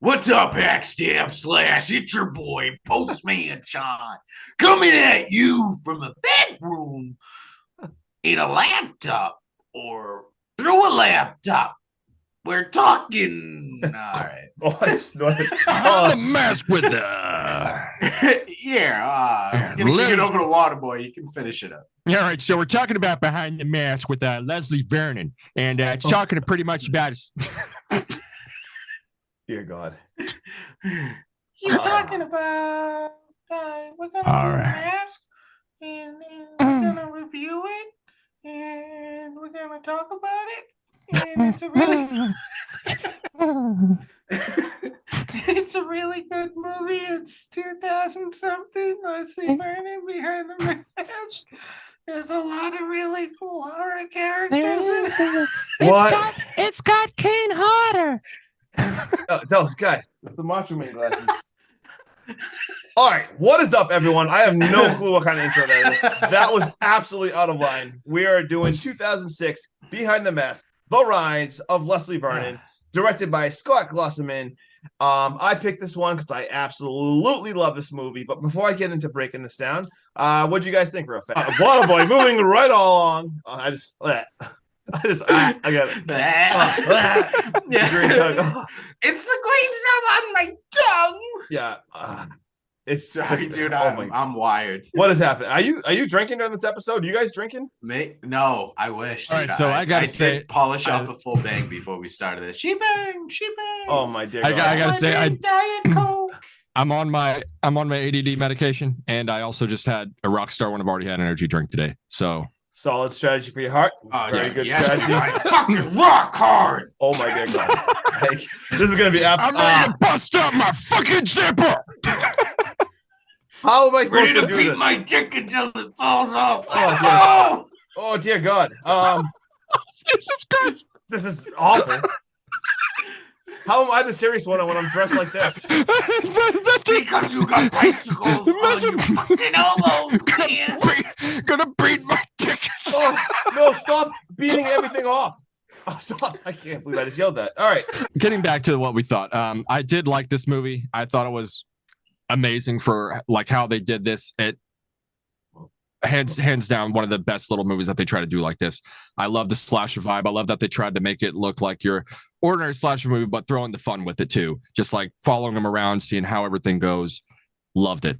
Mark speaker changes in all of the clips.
Speaker 1: What's up, Hackstab Slash? It's your boy, Postman John, coming at you from a bedroom in a laptop or through a laptop. We're talking. All right.
Speaker 2: The mask with the.
Speaker 1: I'm going to kick it over to Waterboy. You can finish it up.
Speaker 2: All right, so we're talking about Behind the Mask with Leslie Vernon, and it's talking pretty much about his.
Speaker 3: Dear God.
Speaker 1: He's talking about we're gonna do a mask and we're gonna review it and we're gonna talk about it. And it's a really it's a really good movie. It's 2000 something. Leslie Vernon Behind the Mask. There's a lot of really cool horror characters in it.
Speaker 3: What?
Speaker 2: It's got Kane Hodder.
Speaker 3: Those guys, the Macho Man glasses. All right, what is up, everyone? I have no clue what kind of intro that is. That was absolutely out of line. We are doing 2006 Behind the Mask, The Rise of Leslie Vernon, directed by Scott Glossaman. I picked this one because I absolutely love this movie. But before I get into breaking this down, what do you guys think real fast? Waterboy, moving right along. I got it.
Speaker 1: It's the green stuff on my tongue.
Speaker 3: Yeah. It's
Speaker 1: sorry, dude. I'm wired.
Speaker 3: What is happening? Are you drinking during this episode? Are you guys drinking?
Speaker 1: No, I wish.
Speaker 2: All right, so I did
Speaker 1: polish off a full bang before we started this. She bang.
Speaker 3: Oh my dear.
Speaker 2: I gotta say,
Speaker 1: Diet Coke.
Speaker 2: I'm on my ADD medication, and I also just had a Rockstar when I've already had an energy drink today. So
Speaker 3: solid strategy for your heart. Very good strategy.
Speaker 1: I fucking rock hard.
Speaker 3: Oh my dear God. This is gonna be absolutely.
Speaker 2: I'm ready to bust up my fucking zipper.
Speaker 3: How am I supposed to do
Speaker 1: beat
Speaker 3: this?
Speaker 1: my dick until it falls off.
Speaker 3: Oh dear God.
Speaker 2: Jesus Christ.
Speaker 3: This is awful. How am I the serious one when I'm dressed like this?
Speaker 1: Because you got bicycles on your fucking elbows, man.
Speaker 2: Gonna beat my dick.
Speaker 3: Oh, no, stop beating everything off. Oh, stop. I can't believe I just yelled that. All right.
Speaker 2: Getting back to what we thought. I did like this movie. I thought it was amazing for like how they did this. It hands down one of the best little movies that they try to do like this. I love the slasher vibe. I love that they tried to make it look like your ordinary slasher movie, but throwing the fun with it too. Just like following them around, seeing how everything goes. Loved it.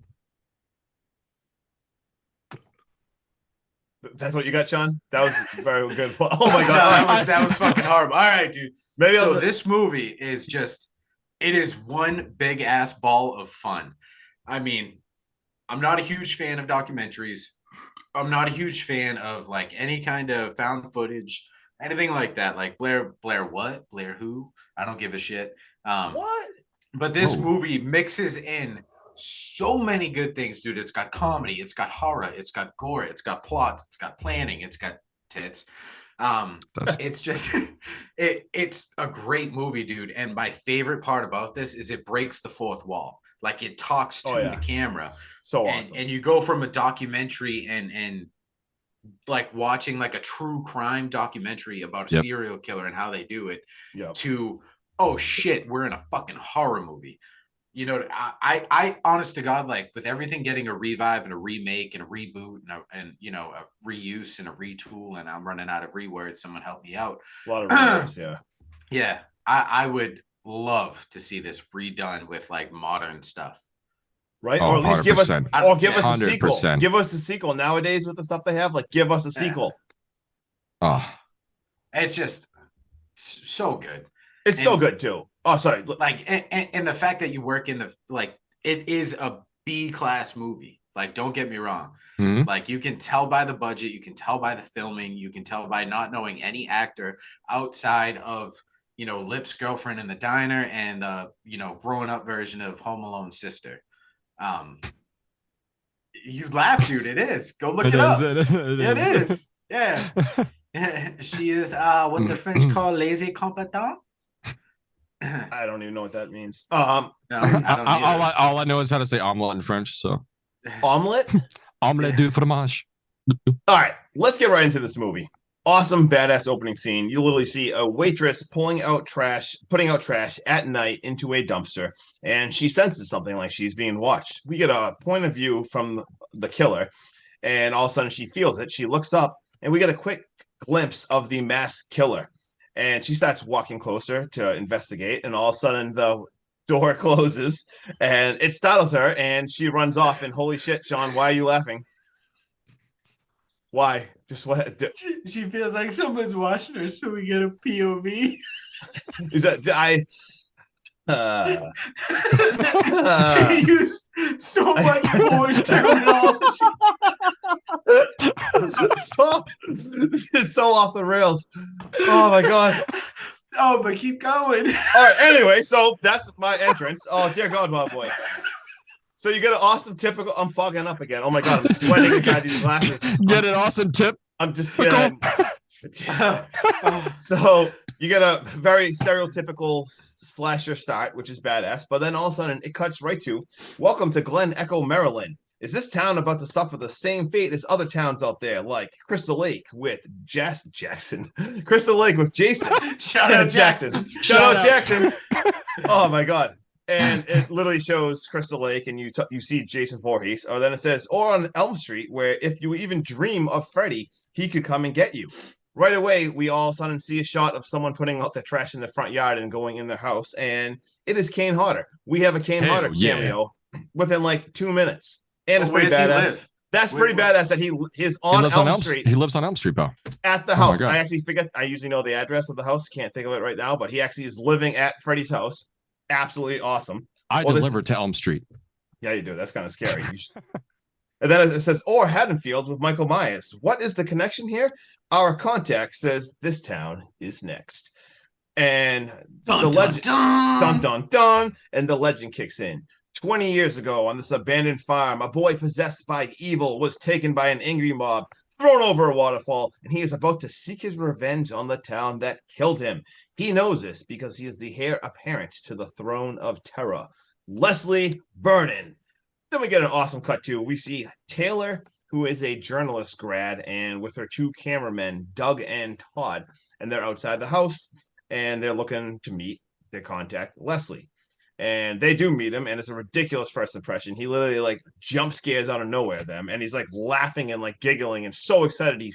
Speaker 3: That's what you got, Sean? That was very good. Oh my God.
Speaker 1: No, that was fucking horrible. All right, dude. This movie is just, it is one big ass ball of fun. I mean, I'm not a huge fan of documentaries. I'm not a huge fan of like any kind of found footage, anything like that. Like Blair what? Blair who? I don't give a shit.
Speaker 3: What?
Speaker 1: But this movie mixes in so many good things, dude. It's got comedy, it's got horror, it's got gore, it's got plots, it's got planning, it's got tits. It's just it's a great movie, dude. And my favorite part about this is it breaks the fourth wall. Like it talks to the camera.
Speaker 3: So awesome.
Speaker 1: And you go from a documentary and like watching like a true crime documentary about a serial killer and how they do it to, oh shit, we're in a fucking horror movie. You know, I honest to God, like with everything getting a revive and a remake and a reboot and you know, a reuse and a retool, and I'm running out of rewords. Someone help me out.
Speaker 3: A lot of rewords,
Speaker 1: Yeah. I would love to see this redone with like modern stuff.
Speaker 3: Right? Or at least give us a sequel.
Speaker 2: 100%.
Speaker 3: Give us a sequel. Nowadays with the stuff they have, like give us a sequel.
Speaker 1: It's just so good.
Speaker 3: It's so good too. Oh, sorry.
Speaker 1: Like, and the fact that you work in the, like, it is a B-class movie. Like, don't get me wrong.
Speaker 2: Mm-hmm.
Speaker 1: Like, you can tell by the budget. You can tell by the filming. You can tell by not knowing any actor outside of, you know, Lip's girlfriend in the diner and, you know, grown up version of Home Alone's sister. You laugh, dude. It is. Go look it up. It is. Yeah. She is what the French call lazy competent.
Speaker 3: I don't even know what that means.
Speaker 1: No,
Speaker 2: all I know is how to say omelet in French. So
Speaker 3: omelet,
Speaker 2: omelette du fromage.
Speaker 3: All right, let's get right into this movie. awesome, badass opening scene. You literally see a waitress putting out trash at night into a dumpster, and she senses something like she's being watched. We get a point of view from the killer, and all of a sudden she feels it. She looks up, and we get a quick glimpse of the masked killer. And she starts walking closer to investigate, and all of a sudden the door closes, and it startles her, and she runs off. And holy shit, Sean, why are you laughing? Why? Just what?
Speaker 1: She feels like someone's watching her, so we get a POV.
Speaker 3: Is that I?
Speaker 1: She used so much porn terminology.
Speaker 3: It's so off the rails. Oh my god.
Speaker 1: Oh, but keep going.
Speaker 3: All right. Anyway, so that's my entrance. Oh dear God, my boy. So you get an awesome typical. I'm fogging up again. Oh my god, I'm sweating inside these glasses.
Speaker 2: Get an awesome tip.
Speaker 3: I'm just getting. So you get a very stereotypical slasher start, which is badass. But then all of a sudden, it cuts right to welcome to Glen Echo, Maryland. Is this town about to suffer the same fate as other towns out there, like Crystal Lake with Jackson? Crystal Lake with Jason.
Speaker 1: Shout out Jackson.
Speaker 3: Shout out Jackson. Oh my god. And it literally shows Crystal Lake, and you see Jason Voorhees. Or then it says, or on Elm Street, where if you even dream of Freddy, he could come and get you. Right away, we all of a sudden see a shot of someone putting out the trash in the front yard and going in their house, and it is Kane Hodder. We have a Kane Hodder cameo within like 2 minutes. And it's pretty badass. That's pretty badass that he's on Elm Street.
Speaker 2: He lives on Elm Street, bro.
Speaker 3: At the house. I actually forget. I usually know the address of the house. Can't think of it right now, but he actually is living at Freddy's house. Absolutely awesome.
Speaker 2: I deliver to Elm Street.
Speaker 3: Yeah, you do. That's kind of scary. And then it says, or Haddonfield with Michael Myers. What is the connection here? Our contact says this town is next. And the legend, dun, dun, dun, and the legend kicks in. 20 years ago on this abandoned farm, a boy possessed by evil was taken by an angry mob, thrown over a waterfall, and he is about to seek his revenge on the town that killed him. He knows this because he is the heir apparent to the throne of terror, Leslie Vernon. Then we get an awesome cut too. We see Taylor, who is a journalist grad, and with her two cameramen, Doug and Todd, and they're outside the house, and they're looking to meet their contact, Leslie. And they do meet him, and it's a ridiculous first impression. He literally like jump scares out of nowhere them, and he's like laughing and like giggling and so excited he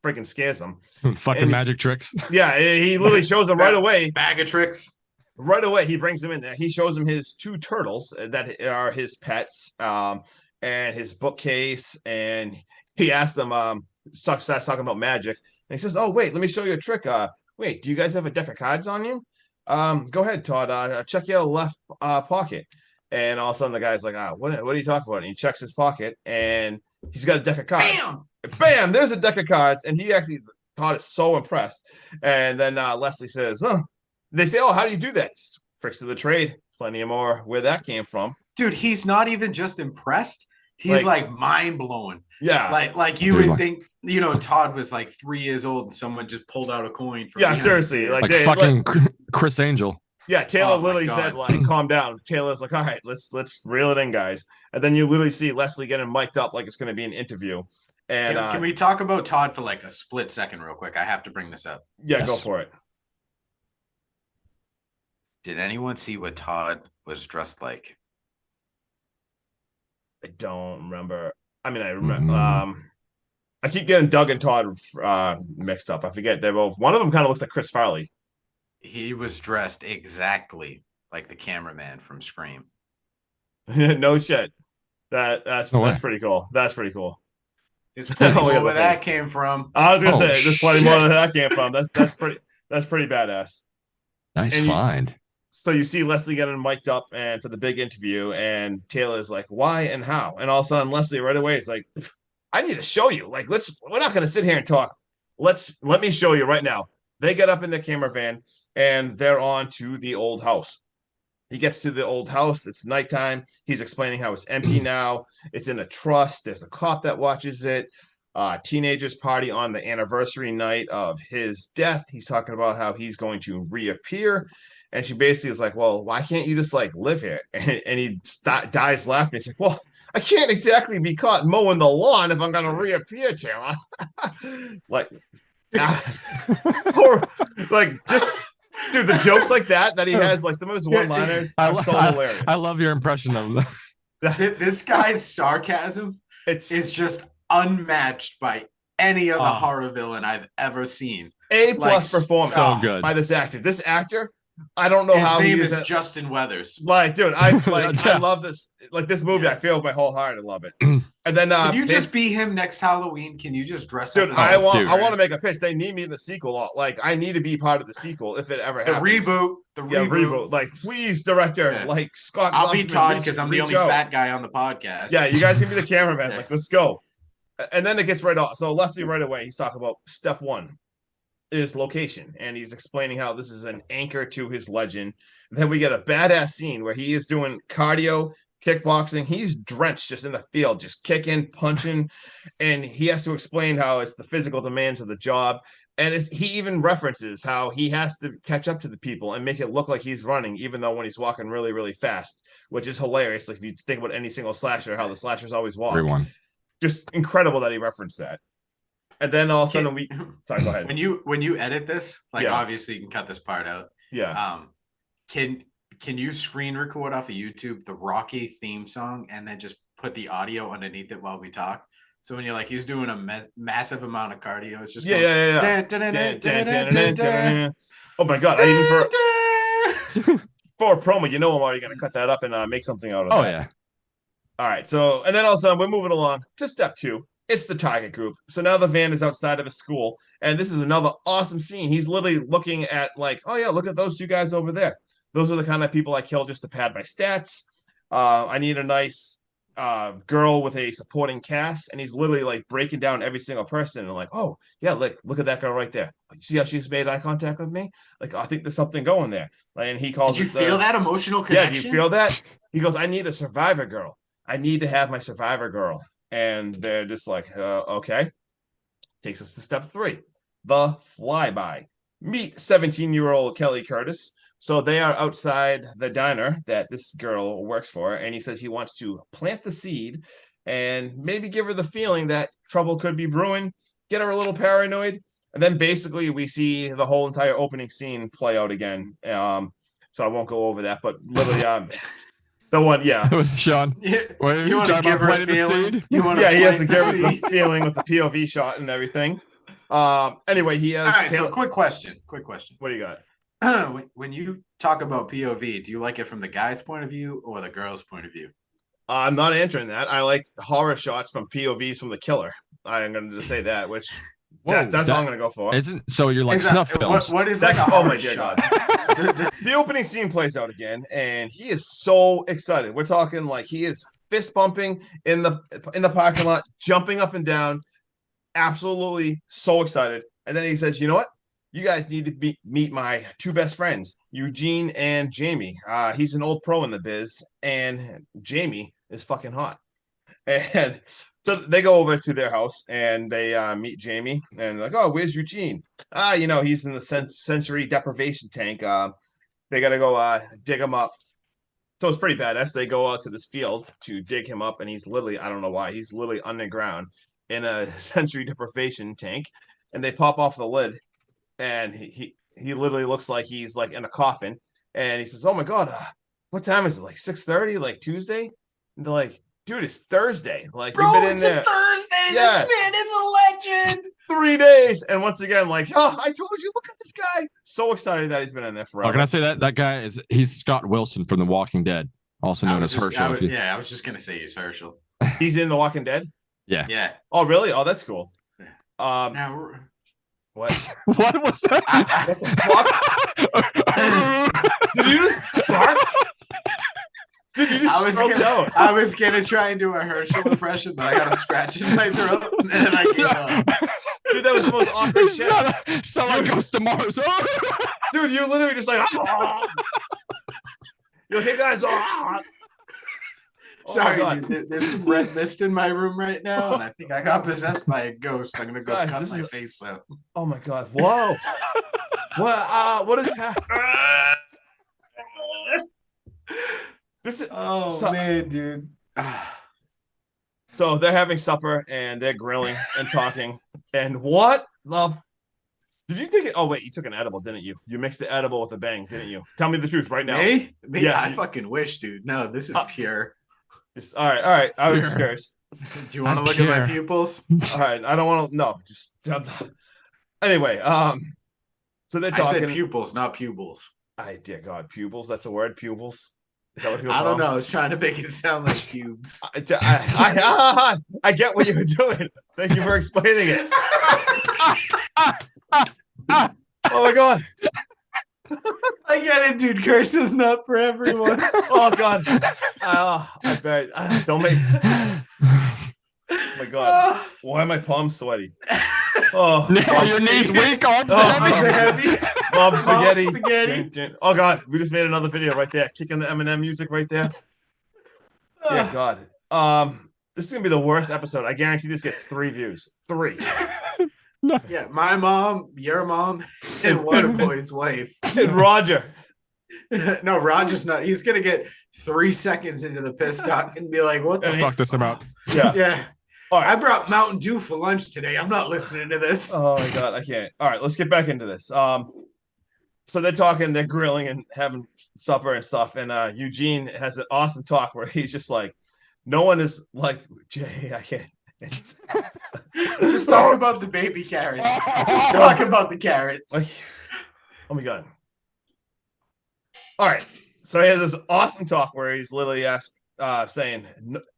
Speaker 3: freaking scares them.
Speaker 2: Fucking magic tricks.
Speaker 3: Yeah, he literally shows them right away.
Speaker 1: Bag of tricks.
Speaker 3: Right away, he brings them in there. He shows them his two turtles that are his pets, and his bookcase, and he asks them, starts talking about magic, and he says, "Oh wait, let me show you a trick. Wait, do you guys have a deck of cards on you? Go ahead, Todd. Check your left pocket." And all of a sudden, the guy's like, what are you talking about? And he checks his pocket, and he's got a deck of cards. Bam! There's a deck of cards, and Todd is so impressed. And then Leslie says, "Oh." They say, "Oh, how do you do that?" Tricks of the trade. Plenty of more where that came from.
Speaker 1: Dude, he's not even just impressed. He's like mind blown.
Speaker 3: Yeah.
Speaker 1: Like you would think, Todd was like 3 years old and someone just pulled out a coin from
Speaker 3: seriously.
Speaker 2: Like fucking Chris Angel.
Speaker 3: Yeah, Taylor literally said, like, calm down. Taylor's like, all right, let's reel it in, guys. And then you literally see Leslie getting mic'd up like it's gonna be an interview. And
Speaker 1: can we talk about Todd for like a split second real quick? I have to bring this up.
Speaker 3: Yeah, Go for it.
Speaker 1: Did anyone see what Todd was dressed like?
Speaker 3: I don't remember. I mean, I remember. I keep getting Doug and Todd mixed up. I forget. They're both. One of them kind of looks like Chris Farley.
Speaker 1: He was dressed exactly like the cameraman from Scream.
Speaker 3: No shit. That's pretty cool. That's pretty cool.
Speaker 1: It's plenty more where that came from.
Speaker 3: I was gonna say there's plenty more where that came from. That's pretty badass.
Speaker 2: Nice find.
Speaker 3: So you see Leslie getting mic'd up and for the big interview, and Taylor's like, "Why and how?" And all of a sudden, Leslie right away is like, "I need to show you. Like, we're not gonna sit here and talk. Let me show you right now." They get up in the camera van and they're on to the old house. He gets to the old house. It's nighttime. He's explaining how it's empty now. It's in a trust. There's a cop that watches it. Teenagers party on the anniversary night of his death. He's talking about how he's going to reappear. And she basically is like, "Well, why can't you just like live here?" And he dies laughing. He's like, "Well, I can't exactly be caught mowing the lawn if I'm going to reappear, Taylor." Like, Or like just dude, the jokes like that he has, like some of his one-liners are so hilarious.
Speaker 2: I love your impression of them.
Speaker 1: This guy's sarcasm is just unmatched by any other horror villain I've ever seen.
Speaker 3: A+ performance
Speaker 2: so good
Speaker 3: by this actor. This actor, I don't know
Speaker 1: his
Speaker 3: how
Speaker 1: name is Justin Weathers.
Speaker 3: Like, dude, I love this. Like this movie, I feel with my whole heart. I love it. And then
Speaker 1: can you just be him next Halloween? Can you just dress
Speaker 3: dude,
Speaker 1: up?
Speaker 3: I want to make a pitch. They need me in the sequel. Like, I need to be part of the sequel if it ever happens.
Speaker 1: The reboot.
Speaker 3: Like, please, director, like Scott.
Speaker 1: I'll be Todd because I'm the only fat guy on the podcast.
Speaker 3: Yeah, you guys can be the cameraman. Like, let's go. And then it gets right off. So Leslie, right away, he's talking about step one is location, and he's explaining how this is an anchor to his legend. Then we get a badass scene where he is doing cardio, kickboxing. He's drenched just in the field, just kicking, punching, and he has to explain how it's the physical demands of the job. And he even references how he has to catch up to the people and make it look like he's running, even though when he's walking really, really fast, which is hilarious. Like if you think about any single slasher, how the slashers always walk.
Speaker 2: Everyone. Just
Speaker 3: incredible that he referenced that. And then all of a sudden sorry, go ahead.
Speaker 1: When you edit this, obviously you can cut this part out.
Speaker 3: Yeah.
Speaker 1: Can you screen record off of YouTube the Rocky theme song and then just put the audio underneath it while we talk? So when you're like, he's doing a massive amount of cardio, it's just
Speaker 3: oh my god! I even for a promo, I'm already gonna cut that up and make something out of that.
Speaker 2: Oh yeah.
Speaker 3: All right, so and then all of a sudden we're moving along to step 2. It's the target group. So now the van is outside of a school, and this is another awesome scene. He's literally looking at like, oh yeah, look at those 2 guys over there. Those are the kind of people I kill just to pad my stats. I need a nice girl with a supporting cast, and he's literally like breaking down every single person and like, oh yeah, look at that girl right there. You see how she's made eye contact with me? Like, I think there's something going there. And he calls.
Speaker 1: Did you feel that emotional connection?
Speaker 3: Yeah, do you feel that? He goes, I need a survivor girl. I need to have my survivor girl. And they're just like, okay. Takes us to step 3, the flyby. Meet 17-year-old Kelly Curtis. So they are outside the diner that this girl works for, and he says he wants to plant the seed and maybe give her the feeling that trouble could be brewing, get her a little paranoid, and then basically we see the whole entire opening scene play out again. So I won't go over that, but literally, the one, yeah.
Speaker 2: With Sean.
Speaker 1: Yeah. You want to give her a feeling?
Speaker 3: He has to give her the feeling with the POV shot and everything. Anyway, he has.
Speaker 1: All right, so quick question.
Speaker 3: What do you got?
Speaker 1: When you talk about POV, do you like it from the guy's point of view or the girl's point of view?
Speaker 3: I'm not answering that. I like horror shots from POVs from the killer. I'm going to just say that, which that's all I'm going to go for.
Speaker 2: So you're like snuff films.
Speaker 1: What is like a horror shot?
Speaker 3: The opening scene plays out again, and he is so excited. We're talking like he is fist bumping in the parking lot, jumping up and down, absolutely so excited. And then he says, "You know what? You guys need to meet my 2 best friends, Eugene and Jamie. He's an old pro in the biz, and Jamie is fucking hot." And so they go over to their house and they meet Jamie and like, oh, where's Eugene? He's in the sensory deprivation tank. They got to go dig him up. So it's pretty badass. They go out to this field to dig him up, and he's literally, I don't know why, he's literally underground in a sensory deprivation tank. And they pop off the lid, and he literally looks like he's like in a coffin. And he says, oh my God, what time is it? Like 6:30, like Tuesday? And they're like, dude, it's Thursday. Like,
Speaker 1: bro,
Speaker 3: you've been in
Speaker 1: there. Thursday. Yeah. This man is a legend.
Speaker 3: 3 days. And once again, like, oh, I told you, look at this guy. So excited that he's been in there forever.
Speaker 2: Oh, can I say that guy he's Scott Wilson from The Walking Dead, also known as Herschel.
Speaker 1: I was just gonna say he's Herschel.
Speaker 3: He's in The Walking Dead?
Speaker 2: Yeah.
Speaker 1: Yeah.
Speaker 3: Oh, really? Oh, that's cool.
Speaker 1: Now,
Speaker 3: what?
Speaker 2: What was that?
Speaker 3: What the fuck? Did you just bark? Dude, you just
Speaker 1: I was gonna try and do a Herschel impression, but I got a scratch in my throat, and then I gave up.
Speaker 3: Dude, that was the most awkward shit.
Speaker 2: Someone goes to Mars.
Speaker 3: Dude, you literally just like, you're like, hey guys,
Speaker 1: sorry, dude, there's some red mist in my room right now, and I think I got possessed by a ghost. I'm gonna go cut my face out.
Speaker 3: Oh my God! Whoa! What is that? This is
Speaker 1: man, dude.
Speaker 3: So they're having supper and they're grilling and talking. And what the Did you take it? Oh wait, you took an edible, didn't you? You mixed the edible with a bang, didn't you? Tell me the truth right now.
Speaker 1: Me?
Speaker 3: Yes.
Speaker 1: I fucking wish, dude. No, this is pure.
Speaker 3: All right. I was just curious.
Speaker 1: Do you want to look at my pupils?
Speaker 3: All right, I don't want to. No, just anyway. So they're talking.
Speaker 1: I said pupils, not pupils.
Speaker 3: Dear God, pupils. That's a word. Pupils. Is that what people
Speaker 1: I don't
Speaker 3: call
Speaker 1: know. I was trying to make it sound like pubes.
Speaker 3: I get what you were doing. Thank you for explaining it. Oh my God.
Speaker 1: I get it, dude. Curse is not for everyone.
Speaker 3: Oh God. I bet. Don't make. Oh my God. Why are my palms sweaty? Oh,
Speaker 2: no, your knees weak. Arms
Speaker 1: heavy.
Speaker 3: Mom spaghetti. Oh God, we just made another video right there. Kicking the Eminem music right there. Dear God. This is gonna be the worst episode. I guarantee this gets 3 views. 3.
Speaker 2: No.
Speaker 1: Yeah, my mom, your mom, and Waterboy's wife.
Speaker 3: And Roger.
Speaker 1: No, Roger's not. He's gonna get 3 seconds into the piss talk and be like, "What the
Speaker 2: fuck this about?"
Speaker 1: Yeah.
Speaker 3: All right.
Speaker 1: I brought Mountain Dew for lunch today. I'm not listening to this.
Speaker 3: Oh my God, I can't. All right, let's get back into this. So they're talking, they're grilling and having supper and stuff, and Eugene has an awesome talk where he's just like, "No one is like Jay. I can't."
Speaker 1: Just talk about the baby carrots. Just talk about the carrots.
Speaker 3: Like, oh my God. All right. So he has this awesome talk where he's literally saying,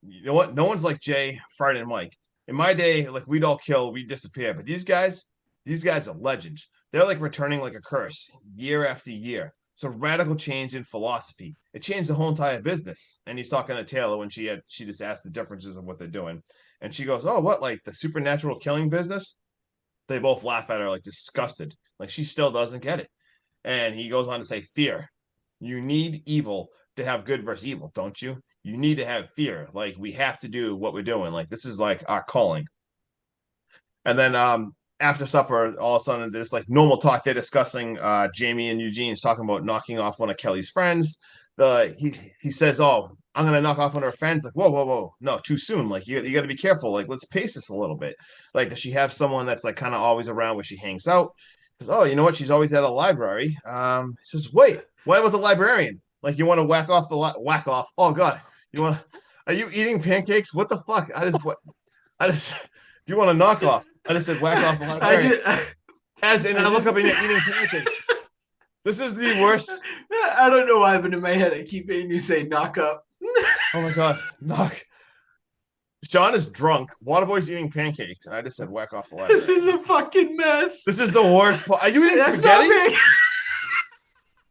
Speaker 3: you know what? No one's like Jay, Fred, and Mike. In my day, like we'd all kill, we'd disappear. But these guys are legends. They're like returning like a curse year after year. It's a radical change in philosophy. It changed the whole entire business. And he's talking to Taylor when she just asked the differences of what they're doing. And she goes, "Oh, what, like the supernatural killing business?" They both laugh at her like disgusted. Like she still doesn't get it. And he goes on to say, "Fear. You need evil to have good versus evil, don't you? You need to have fear. Like we have to do what we're doing. Like this is like our calling." And then after supper, all of a sudden there's like normal talk. They're discussing Jamie and Eugene's talking about knocking off one of Kelly's friends. He says, "Oh, I'm gonna knock off one of her friends." Like, whoa, no, too soon. Like you got to be careful. Like let's pace this a little bit. Like does she have someone that's like kind of always around where she hangs out? Because oh, you know what? She's always at a library. He says, "Wait, what about the librarian? Like you want to whack off? Oh God, are you eating pancakes? What the fuck? Do you want to knock off? I just said whack off the librarian. I look up and you're eating pancakes. This is the worst.
Speaker 1: I don't know why, but in my head I keep hearing you say knock up.
Speaker 3: Oh my God, knock. Sean is drunk. Waterboy's eating pancakes, and I just said whack off the librarian.
Speaker 1: This is a fucking mess.
Speaker 3: This is the worst. Are you eating spaghetti?
Speaker 1: Not me.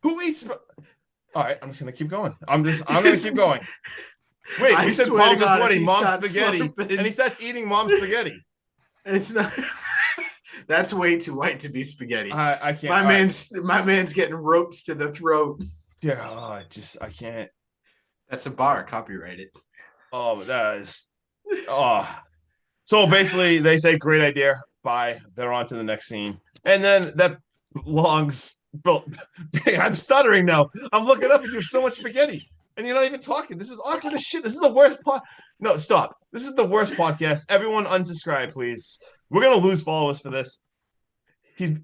Speaker 3: Who eats? All right, I'm just gonna keep going. I'm gonna keep going. Wait,
Speaker 1: I
Speaker 3: he said
Speaker 1: swear
Speaker 3: Paul
Speaker 1: to God,
Speaker 3: sweaty,
Speaker 1: if he
Speaker 3: mom's
Speaker 1: starts
Speaker 3: spaghetti,
Speaker 1: slurping-
Speaker 3: and he starts eating mom's spaghetti.
Speaker 1: It's not. That's way too white to be spaghetti.
Speaker 3: I can't.
Speaker 1: My man's getting ropes to the throat.
Speaker 3: Yeah, I can't.
Speaker 1: That's a bar. Copyrighted.
Speaker 3: Oh, that is. Oh, so basically they say great idea. Bye. They're on to the next scene, and then that longs. I'm stuttering now. I'm looking up and there's so much spaghetti, and you're not even talking. This is awkward as shit. This is the worst part. No, stop. This is the worst podcast. Everyone unsubscribe, please. We're gonna lose followers for this. He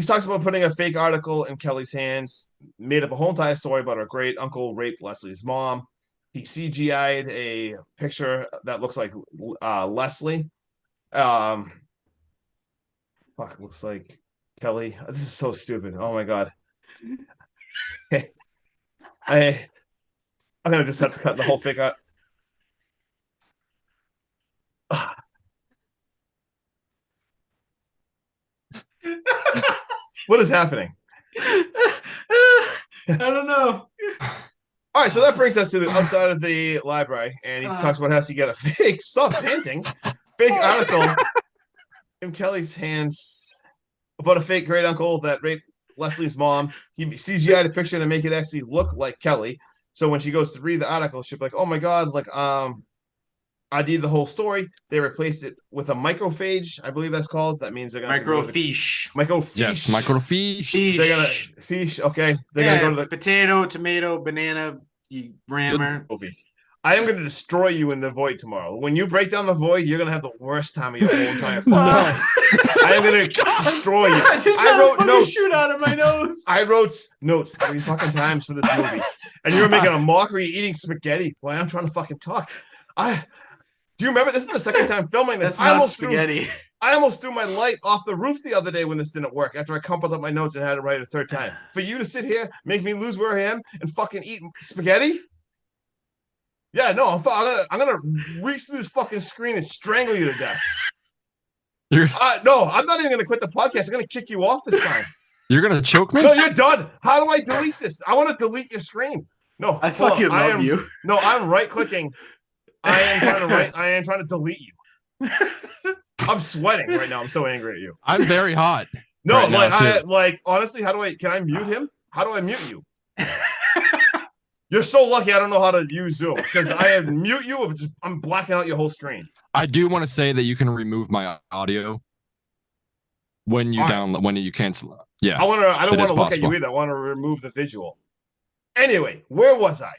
Speaker 3: talks about putting a fake article in Kelly's hands, made up a whole entire story about her great uncle raped Leslie's mom. He CGI'd a picture that looks like Leslie. Fuck, looks like Kelly. This is so stupid. Oh my God. I'm gonna just have to cut the whole fake out. What is happening?
Speaker 1: I don't know.
Speaker 3: All right, so that brings us to the outside of the library, and he talks about how he got a fake fake article in Kelly's hands about a fake great uncle that raped Leslie's mom. He CGI'd a picture to make it actually look like Kelly. So when she goes to read the article, she'll be like, "Oh my God, like I did the whole story." They replaced it with a microphage, I believe that's called. That means they're gonna
Speaker 1: Microfiche.
Speaker 3: Microfiche.
Speaker 2: Yes, microfiche.
Speaker 3: They're gonna fiche. Okay, they're gonna go to the
Speaker 1: potato, tomato, banana, rammer.
Speaker 3: I am going to destroy you in the void tomorrow. When you break down the void, you're going to have the worst time of your whole entire fucking life. I am going to destroy you. I wrote notes.
Speaker 1: Shoot out of my nose.
Speaker 3: I wrote notes 3 fucking times for this movie, and you were making a mockery eating spaghetti while I'm trying to fucking talk. Do you remember this is the second time filming this?
Speaker 1: That's not spaghetti.
Speaker 3: I almost threw my light off the roof the other day when this didn't work after I crumpled up my notes and had to write it a third time. For you to sit here, make me lose where I am, and fucking eat spaghetti? Yeah, no, I'm gonna reach through this fucking screen and strangle you to death. No, I'm not even gonna quit the podcast. I'm gonna kick you off this time.
Speaker 2: You're gonna choke me?
Speaker 3: No, you're done. How do I delete this? I want to delete your screen. No,
Speaker 1: I fucking love you.
Speaker 3: No, I'm right clicking. I am trying to delete you. I'm sweating right now. I'm so angry at you.
Speaker 2: I'm very hot.
Speaker 3: No,
Speaker 2: right
Speaker 3: like honestly, can I mute him? How do I mute you? You're so lucky I don't know how to use Zoom because I mute you. I'm blacking out your whole screen.
Speaker 2: I do want to say that you can remove my audio when you download, when you cancel. Yeah.
Speaker 3: I don't want to look at you either. I want to remove the visual. Anyway, where was I?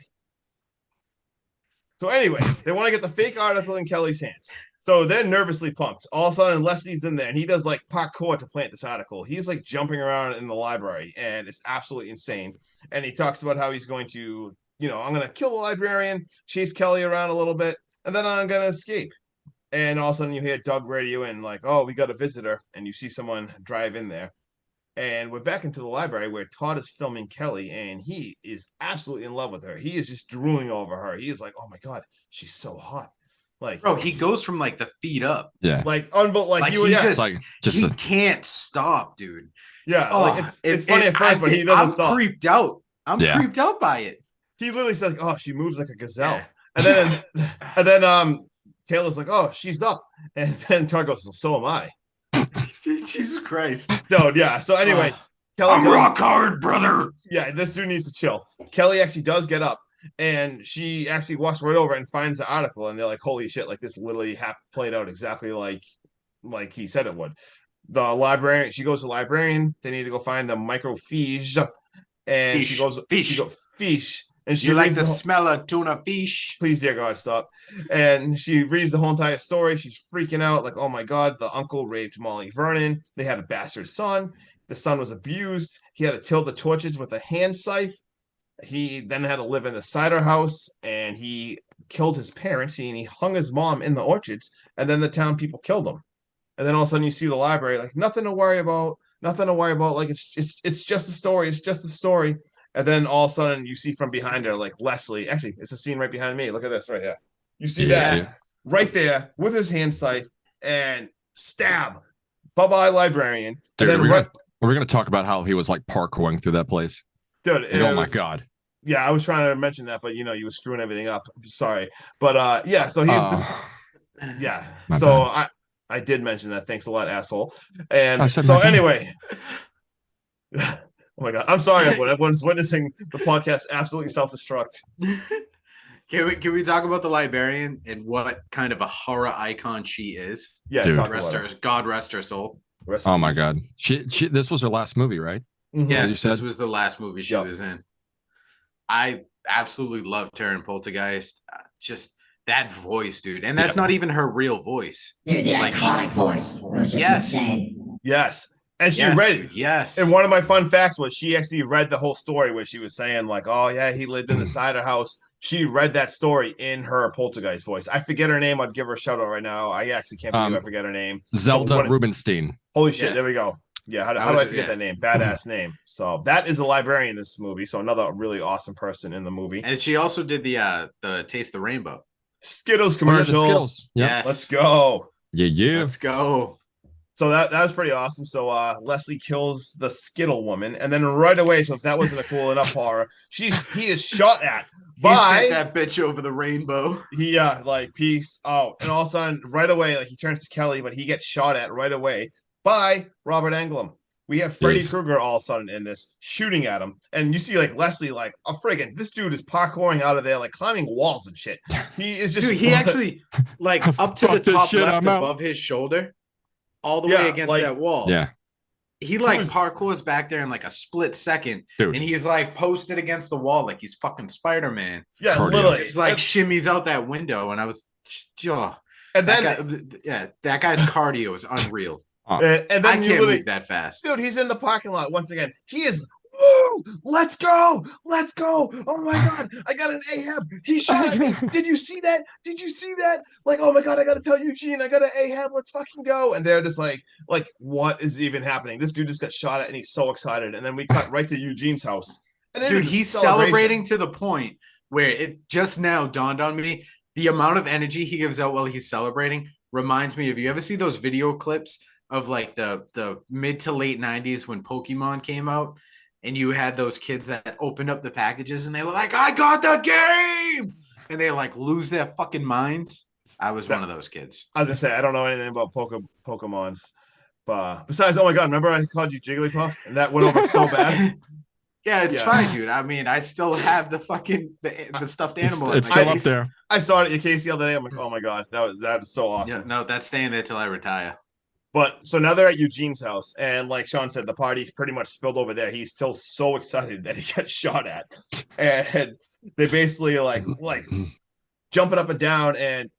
Speaker 3: So anyway, they want to get the fake article in Kelly's hands. So they're nervously pumped. All of a sudden, Leslie's in there, and he does like parkour to plant this article. He's like jumping around in the library, and it's absolutely insane. And he talks about how he's going to, I'm going to kill the librarian, chase Kelly around a little bit, and then I'm going to escape. And all of a sudden, you hear Doug radio in, like, oh, we got a visitor, and you see someone drive in there. And we're back into the library where Todd is filming Kelly, and he is absolutely in love with her. He is just drooling over her. He is like, oh my God, she's so hot. Like,
Speaker 1: bro, he goes from like the feet up.
Speaker 2: Yeah.
Speaker 1: He can't stop, dude.
Speaker 3: Yeah. It's funny at first, but he doesn't stop.
Speaker 1: I'm creeped out. I'm creeped out by it.
Speaker 3: He literally says, oh, she moves like a gazelle. Yeah. And then Taylor's like, oh, she's up. And then Todd goes, so am I.
Speaker 1: Jesus Christ.
Speaker 3: No, yeah. So anyway, Kelly
Speaker 1: I'm rock hard, brother.
Speaker 3: Yeah, this dude needs to chill. Kelly actually does get up. And she actually walks right over and finds the article, and they're like, "Holy shit! Like this literally played out exactly like he said it would." The librarian, she goes to the librarian. They need to go find the microfiche, and she goes fiche, and she
Speaker 1: like the smell of tuna fish.
Speaker 3: Please, dear God, stop! And she reads the whole entire story. She's freaking out, like, "Oh my God!" The uncle raped Molly Vernon. They had a bastard son. The son was abused. He had to till the torches with a hand scythe. He then had to live in the cider house, and he killed his parents, and he hung his mom in the orchards, and then the town people killed him. And then all of a sudden you see the library, like, nothing to worry about. Like, it's just a story. It's just a story. And then all of a sudden you see from behind her, like, Leslie. Actually, it's a scene right behind me. Look at this right here. You see that right there with his hand scythe and stab. Bye-bye, librarian.
Speaker 2: Dude, we're going to talk about how he was, like, parkouring through that place.
Speaker 3: Dude,
Speaker 2: oh my God.
Speaker 3: Yeah, I was trying to mention that, but you were screwing everything up. Sorry. But so he's this. Yeah. So bad. I did mention that. Thanks a lot, asshole. And so anyway. Oh my God. I'm sorry, everyone. Everyone's witnessing the podcast absolutely self-destruct.
Speaker 1: Can we talk about the librarian and what kind of a horror icon she is?
Speaker 3: Yeah,
Speaker 1: God rest her soul.
Speaker 2: Oh my God. She this was her last movie, right?
Speaker 3: Mm-hmm.
Speaker 1: Yes, this was the last movie she was in. I absolutely loved her in Poltergeist. Just that voice, dude. And that's not even her real voice.
Speaker 4: Dude, the iconic voice.
Speaker 3: Yes. And she read it.
Speaker 1: Yes.
Speaker 3: And one of my fun facts was she actually read the whole story where she was saying, like, oh, yeah, he lived in the cider house. She read that story in her Poltergeist voice. I forget her name. I'd give her a shout out right now. I actually can't believe I forget her name.
Speaker 2: Zelda Rubinstein.
Speaker 3: Holy shit. There we go. Yeah, how do I forget that name? Badass name. So that is the librarian in this movie. So another really awesome person in the movie.
Speaker 1: And she also did the Taste the Rainbow.
Speaker 3: Skittles commercial.
Speaker 2: Skittles.
Speaker 3: Yep. Yes. Let's go.
Speaker 2: Yeah.
Speaker 1: Let's go.
Speaker 3: So that was pretty awesome. So Leslie kills the Skittle woman, and then right away, so if that wasn't a cool enough horror, he is shot at by
Speaker 1: he sent that bitch over the rainbow.
Speaker 3: He like peace out, and all of a sudden, right away, like he turns to Kelly, but he gets shot at right away by Robert Englund. We have Freddy Krueger all of a sudden in this, shooting at him. And you see like Leslie, like, oh friggin', this dude is parkouring out of there, like climbing walls and shit. He is just
Speaker 1: dude, he actually like up to the top left above his shoulder, all the way against that wall.
Speaker 2: Yeah.
Speaker 1: he like parkours back there in like a split second,
Speaker 2: dude,
Speaker 1: and he's like posted against the wall like he's fucking Spider-Man.
Speaker 3: Yeah,
Speaker 2: Cardio.
Speaker 3: literally.
Speaker 1: Just like shimmies out that window, and I was,
Speaker 3: and then
Speaker 1: that guy's cardio is unreal.
Speaker 3: And then
Speaker 1: I can't move that fast,
Speaker 3: dude. He's in the parking lot once again. He is. Woo! Let's go! Let's go! Oh my god! I got an Ahab. He shot at me. Did you see that? Did you see that? Like, oh my god! I gotta tell Eugene. I got an Ahab. Let's fucking go! And they're just like, what is even happening? This dude just got shot at, and he's so excited. And then we cut right to Eugene's house. And
Speaker 1: dude, he's celebrating to the point where it just now dawned on me the amount of energy he gives out while he's celebrating reminds me of, you ever see those video clips of like the mid to late 90s when Pokemon came out? And you had those kids that opened up the packages and they were like, I got the game. And they like lose their fucking minds. I was one of those kids.
Speaker 3: I was gonna say, I don't know anything about Pokemons. But besides, oh my god, remember I called you Jigglypuff? And that went over so bad.
Speaker 1: Yeah, it's fine, dude. I mean, I still have the fucking the stuffed animal.
Speaker 2: It's still up there.
Speaker 3: I saw it at Casey the other day. I'm like, oh my god, that is so awesome.
Speaker 1: Yeah, no, that's staying there till I retire.
Speaker 3: But so now they're at Eugene's house, and like Sean said, the party's pretty much spilled over there. He's still so excited that he got shot at, and they basically like jumping up and down. And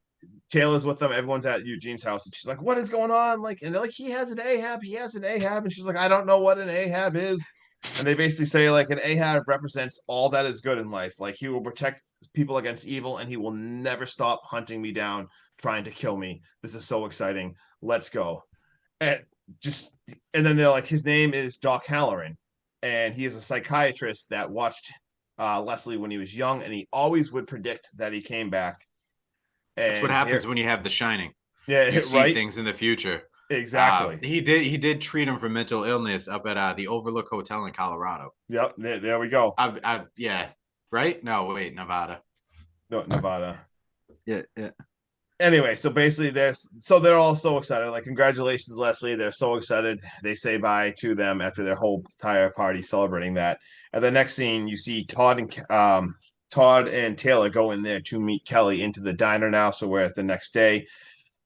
Speaker 3: Taylor's with them. Everyone's at Eugene's house, and she's like, "What is going on?" Like, and they're like, "He has an Ahab. He has an Ahab." And she's like, "I don't know what an Ahab is." And they basically say like an Ahab represents all that is good in life. Like he will protect people against evil, and he will never stop hunting me down, trying to kill me. This is so exciting. Let's go. And then they're like, his name is Doc Halloran, and he is a psychiatrist that watched Leslie when he was young, and he always would predict that he came back. And
Speaker 1: that's what happens when you have The Shining.
Speaker 3: Yeah,
Speaker 1: you see things in the future.
Speaker 3: Exactly.
Speaker 1: He did treat him for mental illness up at the Overlook Hotel in Colorado.
Speaker 3: Yep, there we go.
Speaker 1: Yeah, right? No, wait, Nevada.
Speaker 3: No, Nevada.
Speaker 1: Yeah.
Speaker 3: Anyway, so basically they're all so excited. Like, congratulations, Leslie. They're so excited. They say bye to them after their whole entire party celebrating that. And the next scene, you see Todd and Taylor go in there to meet Kelly into the diner now. So we're at the next day.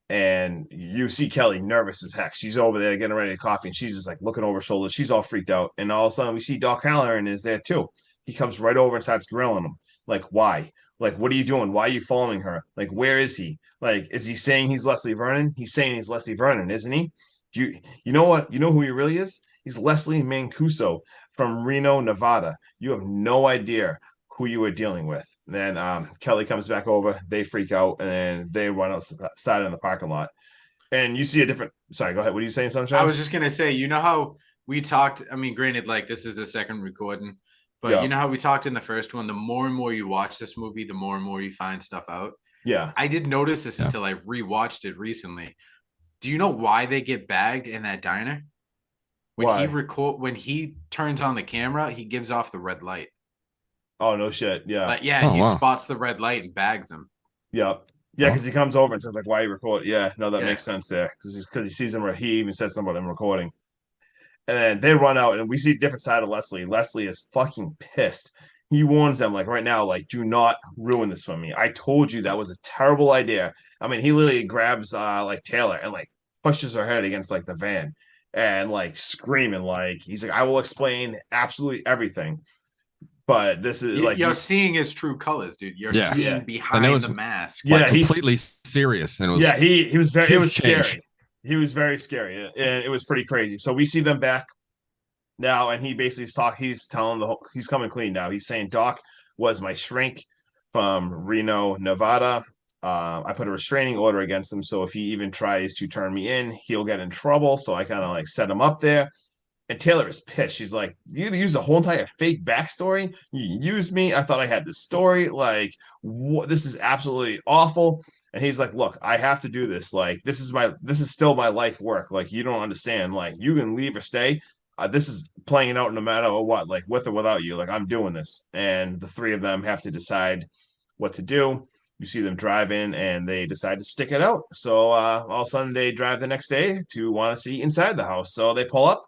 Speaker 3: And you see Kelly nervous as heck. She's over there getting ready to coffee, and she's just like looking over her shoulder. She's all freaked out. And all of a sudden we see Doc Halloran is there too. He comes right over and starts grilling him. Like, why? Like, what are you doing? Why are you following her? Like, where is he? Like, is he saying he's Leslie Vernon? He's saying he's Leslie Vernon, isn't he? You know what? You know who he really is? He's Leslie Mancuso from Reno, Nevada. You have no idea who you were dealing with. And then Kelly comes back over. They freak out, and then they run outside in the parking lot. And you see a different. Sorry, go ahead. What are you saying, Sunshine?
Speaker 1: I was just gonna say, you know how we talked. I mean, granted, like this is the second recording. But you know how we talked in the first one, the more and more you watch this movie, the more and more you find stuff out.
Speaker 3: Yeah.
Speaker 1: I didn't notice this until I rewatched it recently. Do you know why they get bagged in that diner? When he turns on the camera, he gives off the red light.
Speaker 3: Oh, no shit. Yeah.
Speaker 1: He spots the red light and bags him.
Speaker 3: Yep. Yeah, because he comes over and says, like, why are you recording? Yeah, no, that makes sense there. Because he sees him, he even says something about him recording. And then they run out, and we see a different side of Leslie. Leslie is fucking pissed. He warns them, like, right now, like, do not ruin this for me. I told you that was a terrible idea. I mean, he literally grabs, like, Taylor and, like, pushes her head against, like, the van and, like, screaming, like, he's like, I will explain absolutely everything. But this is, like...
Speaker 1: You're seeing his true colors, dude. You're seeing behind the mask.
Speaker 2: Yeah, he's completely serious. And it was,
Speaker 3: he was very... It was scary. He was very scary, and it was pretty crazy. So we see them back now, and he basically he's telling he's coming clean now. He's saying Doc was my shrink from Reno, Nevada. I put a restraining order against him, so if he even tries to turn me in, he'll get in trouble. So I kind of like set him up there. And Taylor is pissed. She's like, you used the whole entire fake backstory. You used me. I thought I had this story. Like, this is absolutely awful. And he's like, look, I have to do this. Like, this is still my life work. Like, you don't understand. Like, you can leave or stay. This is playing it out no matter what, like with or without you. Like, I'm doing this. And the three of them have to decide what to do. You see them drive in, and they decide to stick it out. So all of a sudden they drive the next day to want to see inside the house. So they pull up.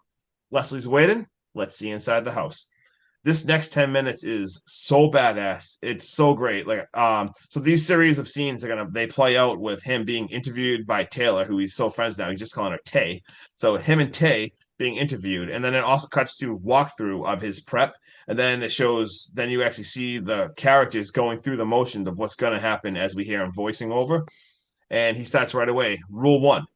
Speaker 3: Leslie's waiting. Let's see inside the house. This next 10 minutes is so badass. It's so great. Like, so these series of scenes they play out with him being interviewed by Taylor, who he's so friends now. He's just calling her Tay. So him and Tay being interviewed, and then it also cuts to walkthrough of his prep, and then it shows. Then you actually see the characters going through the motion of what's going to happen as we hear him voicing over, and he starts right away. Rule 1: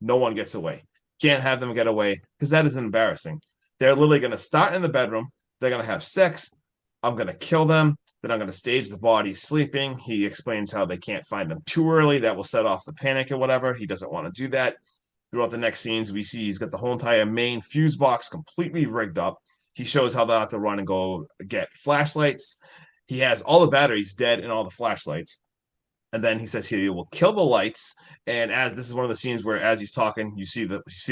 Speaker 3: no one gets away. Can't have them get away because that is embarrassing. They're literally going to start in the bedroom. They're going to have sex. I'm going to kill them. Then I'm going to stage the body sleeping. He explains how they can't find them too early. That will set off the panic or whatever. He doesn't want to do that. Throughout the next scenes, we see he's got the whole entire main fuse box completely rigged up. He shows how they'll have to run and go get flashlights. He has all the batteries dead and all the flashlights. And then he says he will kill the lights. And as this is one of the scenes where, as he's talking, you see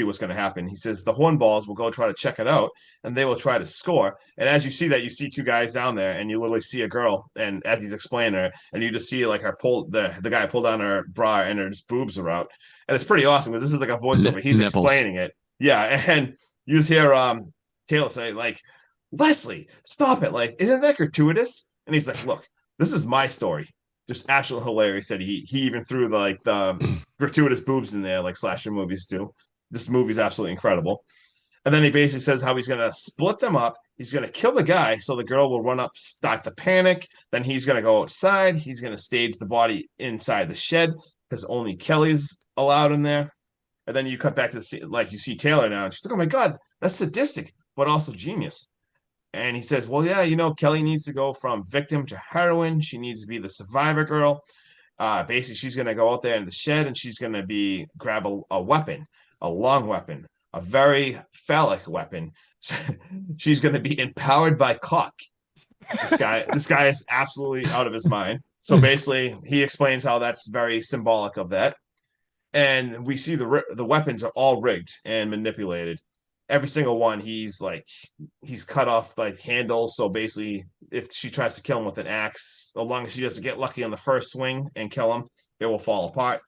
Speaker 3: what's going to happen. He says the hornballs will go try to check it out, and they will try to score. And as you see that, you see two guys down there, and you literally see a girl. And as he's explaining her, and you just see like her the guy pull down her bra, and her boobs are out. And it's pretty awesome because this is like a voiceover. He's explaining it, yeah. And you just hear Taylor say like, "Leslie, stop it! Like, isn't that gratuitous?" And he's like, "Look, this is my story." Just absolutely hilarious that he even threw the gratuitous boobs in there like slasher movies do. This movie's absolutely incredible. And then he basically says how he's going to split them up. He's going to kill the guy so the girl will run up, start the panic. Then he's going to go outside. He's going to stage the body inside the shed because only Kelly's allowed in there. And then you cut back to the scene, like you see Taylor now, and she's like, "Oh my God, that's sadistic, but also genius." And he says, "Well, yeah, Kelly needs to go from victim to heroine. She needs to be the survivor girl. Basically, she's going to go out there in the shed and she's going to grab a weapon, a long weapon, a very phallic weapon. She's going to be empowered by cock." This guy is absolutely out of his mind. So basically, he explains how that's very symbolic of that. And we see the weapons are all rigged and manipulated. Every single one, he's cut off like handles. So basically, if she tries to kill him with an axe, as long as she doesn't get lucky on the first swing and kill him, it will fall apart.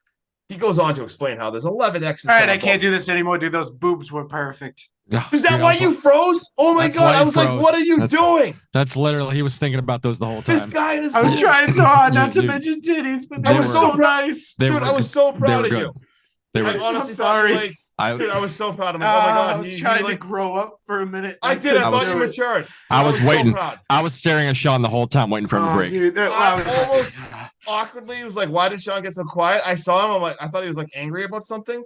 Speaker 3: He goes on to explain how there's 11 exits.
Speaker 1: All right, I can't do this anymore, dude. Those boobs were perfect.
Speaker 3: Is that why you froze? Oh my God! I was like, "What are you doing?"
Speaker 2: That's literally, he was thinking about those the whole time.
Speaker 3: This guy is.
Speaker 1: I was trying so hard not to mention titties, but I was so nice,
Speaker 3: dude. I was so proud of you.
Speaker 2: They were.
Speaker 3: I honestly
Speaker 1: I'm sorry.
Speaker 3: Dude, I was so proud of him. Oh my God!
Speaker 1: I was trying to grow up for a minute.
Speaker 3: I did. I thought you matured.
Speaker 2: I was waiting.
Speaker 3: So
Speaker 2: I was staring at Sean the whole time, waiting for him to break.
Speaker 1: Dude,
Speaker 3: I almost awkwardly was like, "Why did Sean get so quiet?" I saw him. I'm like, I thought he was like angry about something.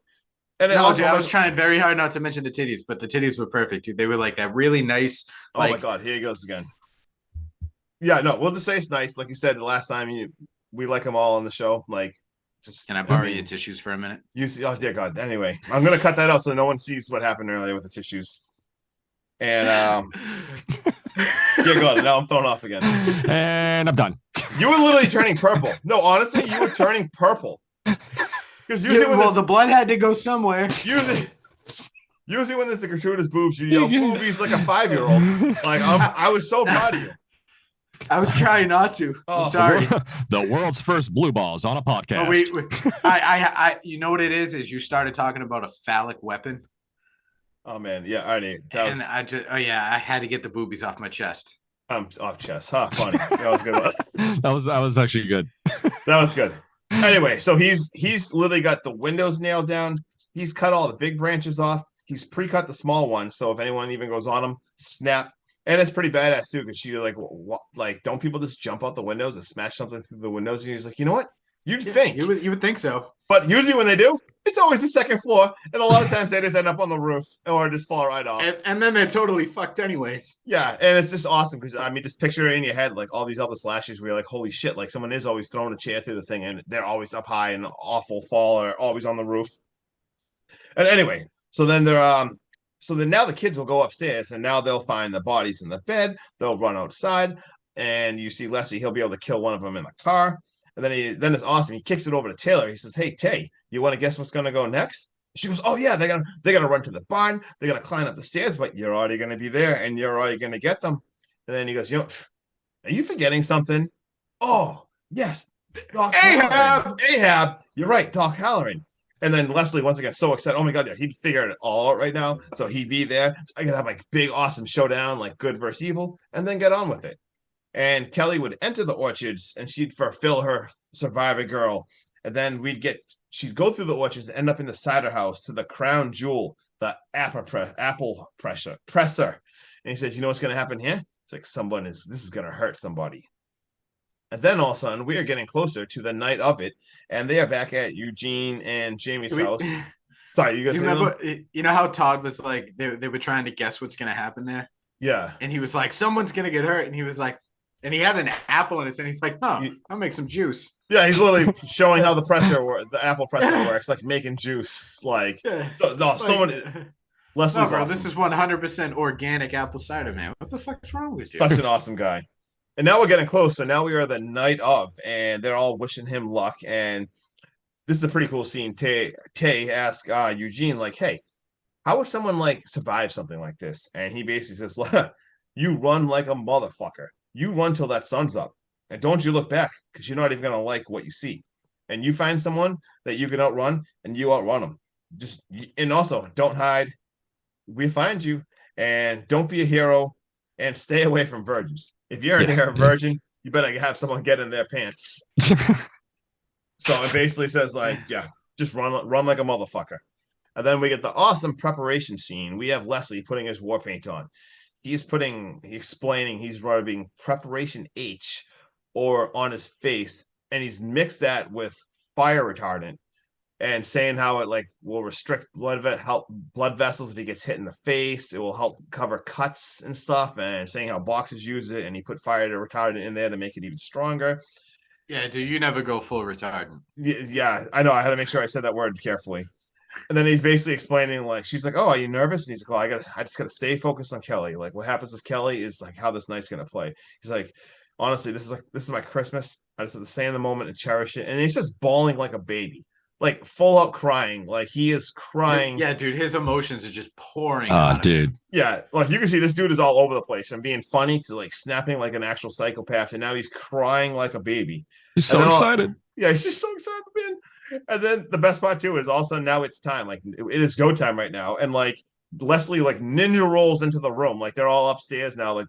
Speaker 3: And
Speaker 1: no, dude, I was trying very hard not to mention the titties, but the titties were perfect, dude. They were like that really nice.
Speaker 3: Oh my God! Here he goes again. Yeah, no, we'll just say it's nice. Like you said the last time, we like them all on the show. Like, just
Speaker 1: can I borrow your tissues for a minute?
Speaker 3: You see, oh dear God. Anyway, I'm gonna cut that out so no one sees what happened earlier with the tissues. And dear God, now I'm thrown off again.
Speaker 2: And I'm done.
Speaker 3: You were literally turning purple. No, honestly, you were turning purple. Because usually
Speaker 1: the blood had to go somewhere.
Speaker 3: Usually when there's the gratuitous boobs, you yell boobies like a 5-year-old. Like I was so proud of you.
Speaker 1: I was trying not to. I'm sorry.
Speaker 2: The world's first blue balls on a podcast.
Speaker 1: Oh, wait. I you know what it is you started talking about a phallic weapon.
Speaker 3: Oh man, yeah, I need.
Speaker 1: I had to get the boobies off my chest.
Speaker 3: I'm off chest. Huh, funny. That was good.
Speaker 2: That was actually good.
Speaker 3: That was good. Anyway, so he's literally got the windows nailed down. He's cut all the big branches off. He's pre-cut the small one, so if anyone even goes on them, snap. And it's pretty badass too, because she like, don't people just jump out the windows and smash something through the windows? And he's like, you know what? You'd think
Speaker 1: you would think so,
Speaker 3: but usually when they do, it's always the second floor, and a lot of times they just end up on the roof or just fall right off.
Speaker 1: And then they're totally fucked anyways.
Speaker 3: Yeah, and it's just awesome because just picture it in your head like all these other slashes where you're like, holy shit, like someone is always throwing a chair through the thing, and they're always up high and awful fall, or always on the roof. And anyway, so then now the kids will go upstairs, and now they'll find the bodies in the bed. They'll run outside, and you see Leslie. He'll be able to kill one of them in the car. And then it's awesome. He kicks it over to Taylor. He says, "Hey, Tay, you want to guess what's going to go next?" She goes, "Oh yeah, they're gonna run to the barn. They're gonna climb up the stairs, but you're already gonna be there, and you're already gonna get them." And then he goes, "Are you forgetting something?" "Oh yes, Doc Ahab. You're right, Doc Halloran." And then Leslie once again so excited. Oh my God, yeah, he'd figure it all out right now. So he'd be there. So I could have like big awesome showdown, like good versus evil, and then get on with it. And Kelly would enter the orchards, and she'd fulfill her survivor girl. And then she'd go through the orchards and end up in the cider house to the crown jewel the apple presser. And he says, you know what's going to happen here? It's like this is going to hurt somebody. And then all of a sudden, we are getting closer to the night of it, and they are back at Eugene and Jamie's house. Sorry, you guys
Speaker 1: remember? You know how Todd was like, they were trying to guess what's going to happen there?
Speaker 3: Yeah.
Speaker 1: And he was like, someone's going to get hurt. And he was like, and he had an apple in his hand. He's like, I'll make some juice.
Speaker 3: Yeah, he's literally showing how the apple presser works, like making juice. Like, Leslie's
Speaker 1: bro,
Speaker 3: awesome.
Speaker 1: this is 100% organic apple cider, man. What the fuck's wrong with you?
Speaker 3: Such an awesome guy. And now we're getting close. So now we are the night of, and they're all wishing him luck. And this is a pretty cool scene. Tay asks Eugene, like, hey, how would someone like survive something like this? And he basically says, you run like a motherfucker. You run till that sun's up. And don't you look back, because you're not even going to like what you see. And you find someone that you can outrun, and you outrun them. And also, don't hide. We find you, and don't be a hero, and stay away from virgins. If you're a virgin, you better have someone get in their pants. So it basically says, like, just run like a motherfucker. And then we get the awesome preparation scene. We have Leslie putting his war paint on. He's rubbing preparation H or on his face, and he's mixed that with fire retardant and saying how it like will restrict blood vessels if he gets hit in the face. It will help cover cuts and stuff, and saying how boxers use it, and he put fire retardant in there to make it even stronger.
Speaker 1: Yeah, dude, you never go full retardant.
Speaker 3: Yeah, I know. I had to make sure I said that word carefully. And then he's basically explaining, like, she's like, "Oh, are you nervous?" And he's like, "Oh, I just gotta stay focused on Kelly. Like, what happens with Kelly is like how this night's gonna play." He's like, "Honestly, this is my Christmas. I just have to stay in the moment and cherish it." And he's just bawling like a baby, like full out crying, like he is crying.
Speaker 1: Yeah, dude, his emotions are just pouring. Dude.
Speaker 3: Yeah, like you can see this dude is all over the place, from being funny to like snapping like an actual psychopath, and now he's crying like a baby.
Speaker 2: He's so excited.
Speaker 3: He's just so excited, man. And then the best part too is all of a sudden now it's time. Like it is go time right now. And like Leslie like ninja rolls into the room. Like they're all upstairs now, like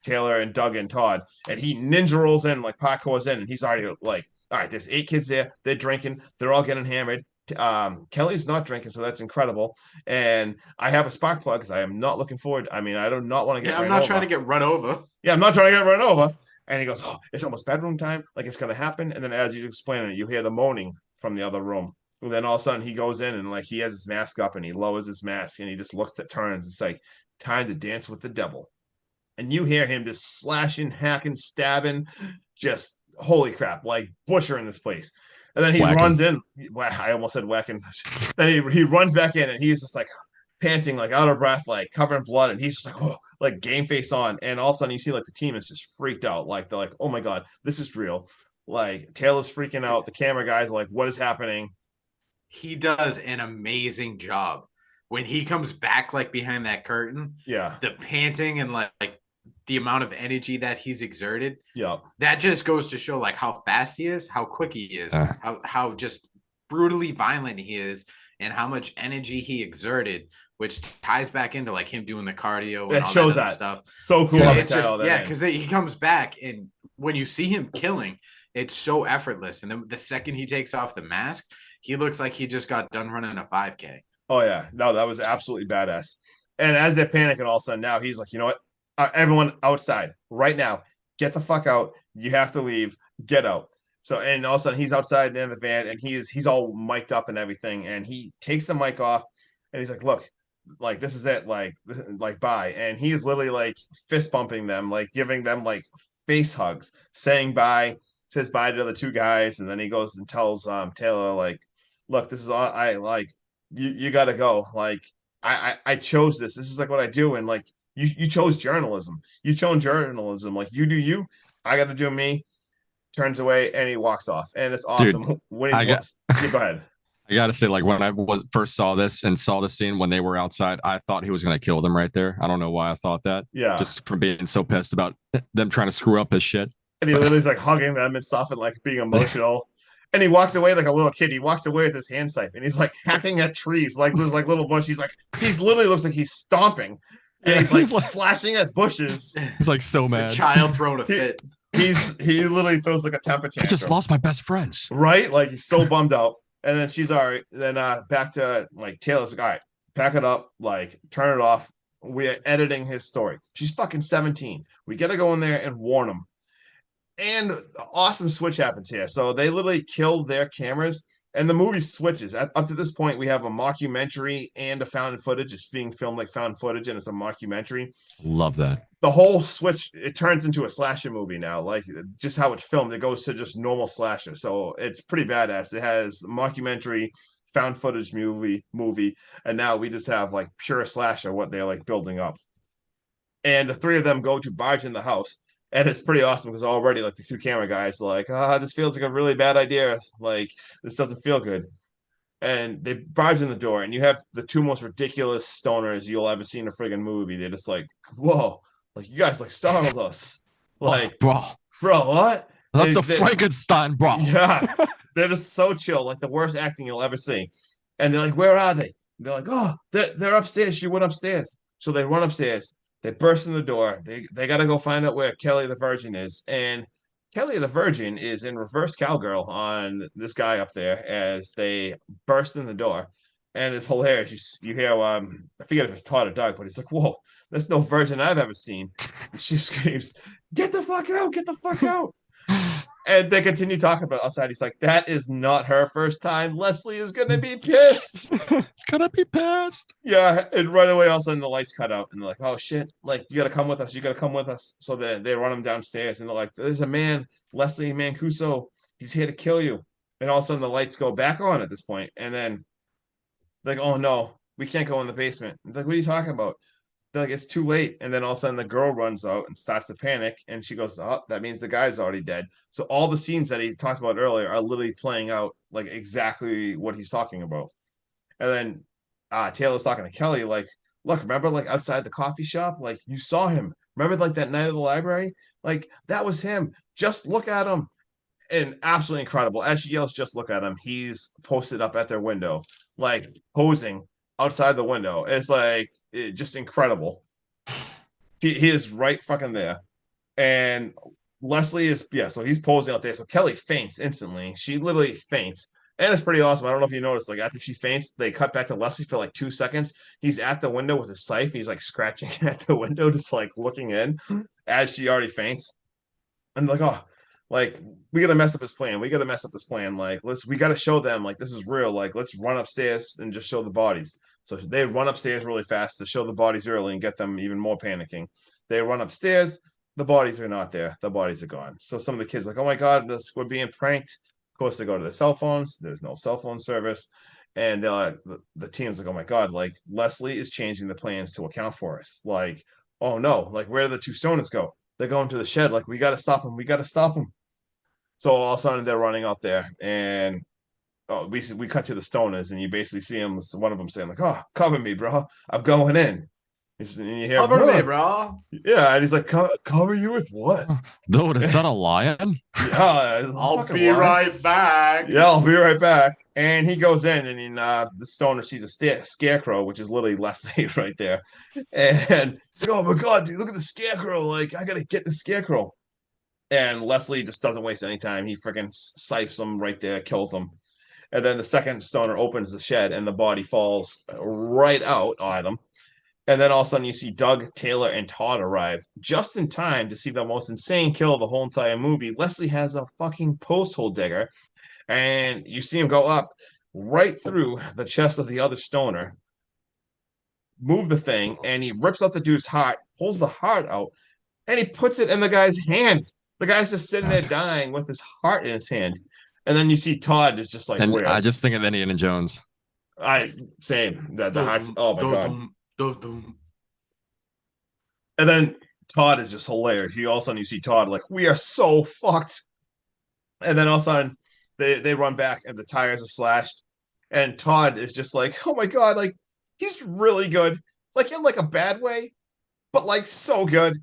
Speaker 3: Taylor and Doug and Todd. And he ninja rolls in, like parkours in, and he's already like, all right, there's 8 kids there. They're drinking. They're all getting hammered. Kelly's not drinking, so that's incredible. And I have a spark plug because I am not looking forward. I mean, I do not want to get
Speaker 1: I'm not trying to get run over.
Speaker 3: Yeah, I'm not trying to get run over. And he goes, "Oh, it's almost bedroom time. Like it's gonna happen." And then as he's explaining it, you hear the moaning from the other room. And then all of a sudden he goes in and like he has his mask up and he lowers his mask and he just looks at turns. It's like time to dance with the devil. And you hear him just slashing, hacking, stabbing, just holy crap, like butchering this place. And then he runs in. I almost said whacking. Then he runs back in and he's just like panting, like out of breath, like covered in blood. And he's just like, oh, like game face on. And all of a sudden you see like the team is just freaked out. Like they're like, oh my God, this is real. Like Taylor's freaking out. The camera guys are like, what is happening?
Speaker 1: He does an amazing job. When he comes back like behind that curtain, the panting and like the amount of energy that he's exerted, that just goes to show like how fast he is, how quick he is, how just brutally violent he is, and how much energy he exerted, which ties back into like him doing the cardio and all shows that stuff.
Speaker 3: So cool.
Speaker 1: It's just, because he comes back and when you see him killing, it's so effortless. And then the second he takes off the mask, he looks like he just got done running a 5K.
Speaker 3: Oh yeah, no, that was absolutely badass. And as they're panicking, all of a sudden now he's like, you know what? Everyone outside right now, get the fuck out. You have to leave. Get out. So, and all of a sudden he's outside in the van and he's all mic'd up and everything. And he takes the mic off and he's like, look, like, this is it. Like, bye. And he is literally like fist bumping them, like giving them like face hugs, saying bye, says bye to the 2 guys. And then he goes and tells Taylor, like, look, this is all I like, you got to go. Like, I chose this. This is like what I do. And like, you chose journalism. You chose journalism. Like, you do you. I got to do me. Turns away and he walks off. And it's awesome. Dude, when go ahead.
Speaker 2: I got to say, like, when I first saw this scene when they were outside, I thought he was going to kill them right there. I don't know why I thought that.
Speaker 3: Yeah.
Speaker 2: Just from being so pissed about them trying to screw up his shit.
Speaker 3: And he literally is like hugging them and stuff and like being emotional. And he walks away like a little kid. He walks away with his hand knife and he's like hacking at trees. Like there's like little bush. He's literally looks like he's stomping. And he's like slashing at bushes.
Speaker 2: He's like so mad.
Speaker 1: A child throwing a fit.
Speaker 3: He literally throws like a temper tantrum.
Speaker 2: I just lost my best friends.
Speaker 3: Right? Like he's so bummed out. And then she's all right. Then back to like Taylor's like, all right, pack it up, like turn it off. We're editing his story. She's fucking 17. We got to go in there and warn him. And awesome switch happens here. So they literally kill their cameras and the movie switches. Up to this point, we have a mockumentary and a found footage. It's being filmed like found footage and it's a mockumentary.
Speaker 2: Love that.
Speaker 3: The whole switch, it turns into a slasher movie now. Like just how it's filmed, it goes to just normal slasher. So it's pretty badass. It has mockumentary, found footage movie, and now we just have like pure slasher, what they're like building up. And the three of them go to barge in the house. And it's pretty awesome because already, like, the two camera guys are like, this feels like a really bad idea. Like, this doesn't feel good. And they barge in the door, and you have the two most ridiculous stoners you'll ever see in a friggin' movie. They're just like, whoa, like, you guys, like, startled us. Like,
Speaker 2: bro,
Speaker 3: what?
Speaker 2: That's the Frankenstein, bro.
Speaker 3: Yeah. They're just so chill, like, the worst acting you'll ever see. And they're like, where are they? And they're like, oh, they're upstairs. She went upstairs. So they run upstairs. They burst in the door. They got to go find out where Kelly the Virgin is. And Kelly the Virgin is in reverse cowgirl on this guy up there as they burst in the door. And it's hilarious. You hear, I forget if it's Todd or Doug, but he's like, whoa, that's no virgin I've ever seen. And she screams, get the fuck out, get the fuck out. And they continue talking about outside. He's like, that is not her first time. Leslie is going to be pissed.
Speaker 2: It's going to be pissed.
Speaker 3: Yeah. And right away, all of a sudden, the lights cut out. And they're like, oh, shit. Like, you got to come with us. You got to come with us. So they run him downstairs. And they're like, there's a man, Leslie Mancuso. He's here to kill you. And all of a sudden, the lights go back on at this point. And then, like, oh, no, we can't go in the basement. Like, what are you talking about? Like, it's too late. And then all of a sudden the girl runs out and starts to panic. And she goes, oh, that means the guy's already dead. So all the scenes that he talked about earlier are literally playing out like exactly what he's talking about. And then Taylor's talking to Kelly, like, look, remember like outside the coffee shop? Like you saw him. Remember like that night at the library? Like that was him. Just look at him. And absolutely incredible. As she yells, just look at him. He's posted up at their window, like posing outside the window. It's like, just incredible. He is right fucking there. And Leslie is, so he's posing out there. So Kelly faints instantly. She literally faints. And it's pretty awesome. I don't know if you noticed, like after she faints, they cut back to Leslie for like 2 seconds. He's at the window with a scythe. He's like scratching at the window, just like looking in as she already faints. And like, oh, like we gotta mess up his plan. We gotta mess up this plan. Like, we gotta show them like this is real. Like, let's run upstairs and just show the bodies. So they run upstairs really fast to show the bodies early and get them even more panicking. They run upstairs. The bodies are not there. The bodies are gone. So some of the kids are like, oh my God, we're being pranked. Of course, they go to their cell phones. There's no cell phone service. And they're like, the team's like, oh my God, like Leslie is changing the plans to account for us. Like, oh no, like where do the two stoners go? They're going to the shed. Like, we got to stop them. We got to stop them. So all of a sudden they're running out there and we cut to the stoners and you basically see him, one of them saying like, oh, cover me, bro. I'm going in. And you hear,
Speaker 1: cover me, bro.
Speaker 3: Yeah. And he's like, cover you with what?
Speaker 2: Dude, is that a lion?
Speaker 3: Yeah.
Speaker 1: I'll be right back.
Speaker 3: Yeah, I'll be right back. And he goes in and the stoner sees a scarecrow, which is literally Leslie right there. And he's like, oh my God, dude, look at the scarecrow. Like, I got to get the scarecrow. And Leslie just doesn't waste any time. He freaking sipes him right there, kills him. And then the second stoner opens the shed and the body falls right out at him. And then all of a sudden you see Doug, Taylor, and Todd arrive just in time to see the most insane kill of the whole entire movie. Leslie has a fucking post hole digger. And you see him go up right through the chest of the other stoner, move the thing, and he rips out the dude's heart, pulls the heart out, and he puts it in the guy's hand. The guy's just sitting there dying with his heart in his hand. And then you see Todd is just like,
Speaker 2: and
Speaker 3: weird.
Speaker 2: I just think of Indiana Jones.
Speaker 3: Same. The heart's, oh my God. And then Todd is just hilarious. All of a sudden you see Todd like, we are so fucked. And then all of a sudden they run back and the tires are slashed. And Todd is just like, oh my God, like he's really good. Like in like a bad way, but like so good.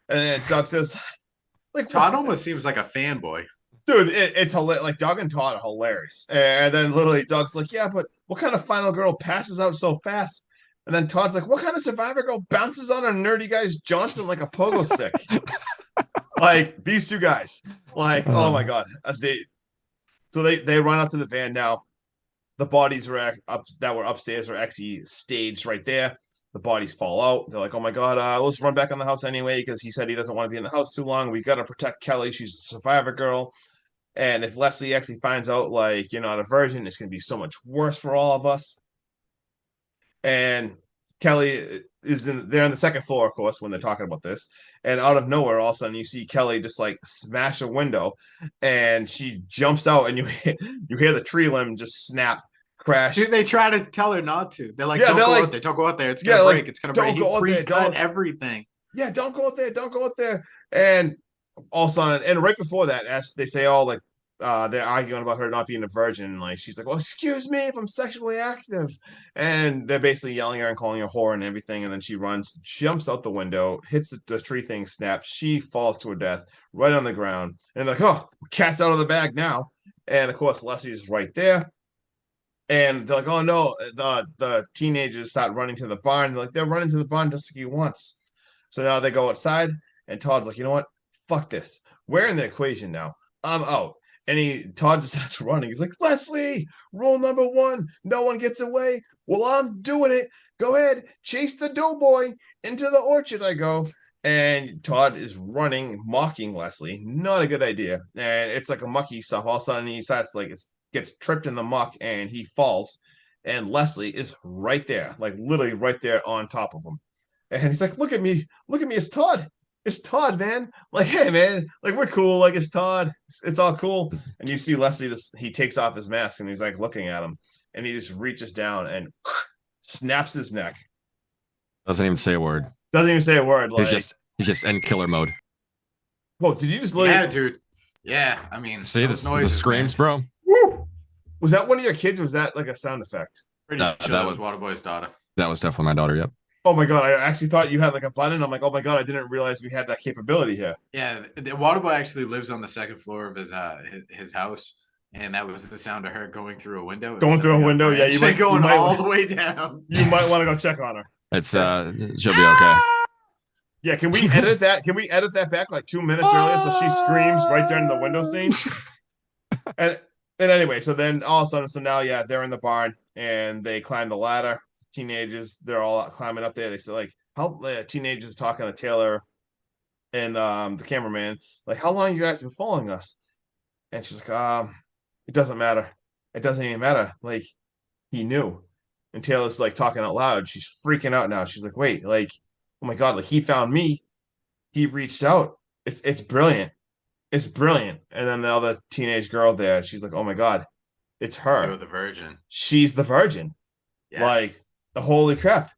Speaker 3: And then Doug says, like
Speaker 1: Todd almost seems like a fanboy.
Speaker 3: Dude, it's hilarious. Like Doug and Todd are hilarious. And then literally Doug's like, yeah, but what kind of final girl passes out so fast? And then Todd's like, what kind of survivor girl bounces on a nerdy guy's Johnson like a pogo stick? Like these two guys. Like, oh my God. They run up to the van now. the bodies were that were upstairs are actually staged right there. The bodies fall out. They're like, oh my God, let's run back in the house anyway, because he said he doesn't want to be in the house too long. We got to protect Kelly. She's a survivor girl. And if Leslie actually finds out, like, you're not a virgin, it's going to be so much worse for all of us. And Kelly is they're on the second floor, of course, when they're talking about this. And out of nowhere, all of a sudden, you see Kelly just like smash a window, and she jumps out, and you hear the tree limb just snap, crash.
Speaker 1: Dude, they try to tell her not to. They're like,
Speaker 3: Yeah,
Speaker 1: don't
Speaker 3: they're
Speaker 1: go
Speaker 3: like-
Speaker 1: out there. Don't go out there. It's gonna
Speaker 3: Yeah, like,
Speaker 1: break. It's gonna break.
Speaker 3: don't go
Speaker 1: He
Speaker 3: out there,
Speaker 1: pre-cut
Speaker 3: don't-
Speaker 1: everything.
Speaker 3: Yeah, don't go out there. Don't go out there. And all of a sudden, and right before that, as they say all like they're arguing about her not being a virgin. Like she's like, well, excuse me if I'm sexually active. And they're basically yelling at her and calling her whore and everything. And then she runs, jumps out the window, hits the tree thing, snaps. She falls to her death right on the ground. And they're like, oh, cat's out of the bag now. And of course, Leslie's right there. And they're like, oh no, the teenagers start running to the barn. They're running to the barn just like he wants. So now they go outside, and Todd's like, you know what? Fuck this. We're in the equation now. I'm out. And Todd just starts running. He's like, Leslie, rule number 1, no one gets away. Well, I'm doing it. Go ahead, chase the doughboy into the orchard. I go. And Todd is running, mocking Leslie. Not a good idea. And it's like a mucky stuff. All of a sudden, he starts like gets tripped in the muck, and he falls. And Leslie is right there, like literally right there on top of him. And he's like, look at me, it's Todd. It's Todd, man. Like, hey, man, like we're cool. Like it's Todd. It's all cool. And you see Leslie, he takes off his mask and he's like looking at him, and he just reaches down and snaps his neck.
Speaker 2: Doesn't even say a word.
Speaker 3: Doesn't even say a word. Like,
Speaker 2: He's just in killer mode.
Speaker 3: whoa, did you just literally?
Speaker 1: Yeah, dude. Yeah, I mean,
Speaker 2: See
Speaker 1: those
Speaker 2: the
Speaker 1: noises,
Speaker 2: screams,
Speaker 1: man.
Speaker 2: bro.
Speaker 3: Woo! Was that one of your kids? Or was that like a sound effect?
Speaker 1: Pretty
Speaker 2: No,
Speaker 1: sure
Speaker 2: that
Speaker 1: that was
Speaker 2: was-
Speaker 1: Waterboy's daughter.
Speaker 2: That was definitely my daughter. Yep.
Speaker 3: Oh my God, I actually thought you had like a button. I'm like, oh my God, I didn't realize we had that capability here.
Speaker 1: Yeah, the Waterboy actually lives on the second floor of his house, and that was the sound of her going through a window.
Speaker 3: Going through a window, yeah, you might-
Speaker 1: going
Speaker 3: you might-
Speaker 1: all the way down.
Speaker 3: You might want to go check on her.
Speaker 2: It's she'll be okay.
Speaker 3: Yeah, can we edit that? Can we edit that back like 2 minutes earlier so she screams right there in the window scene? And anyway, so then all of a sudden, so now yeah, they're in the barn and they climb the ladder. Teenagers, they're all climbing up there. They say like, how teenagers talking to Taylor and the cameraman, like, how long you guys been following us? And she's like, it doesn't matter. It doesn't even matter. Like, he knew. And Taylor's like talking out loud. She's freaking out now. She's like, wait, like, oh my God, like he found me. He reached out. It's brilliant. It's brilliant. And then the other teenage girl there, she's like, oh my God, it's her.
Speaker 1: You're the virgin.
Speaker 3: She's the virgin.
Speaker 1: Yes.
Speaker 3: Like, the holy crap.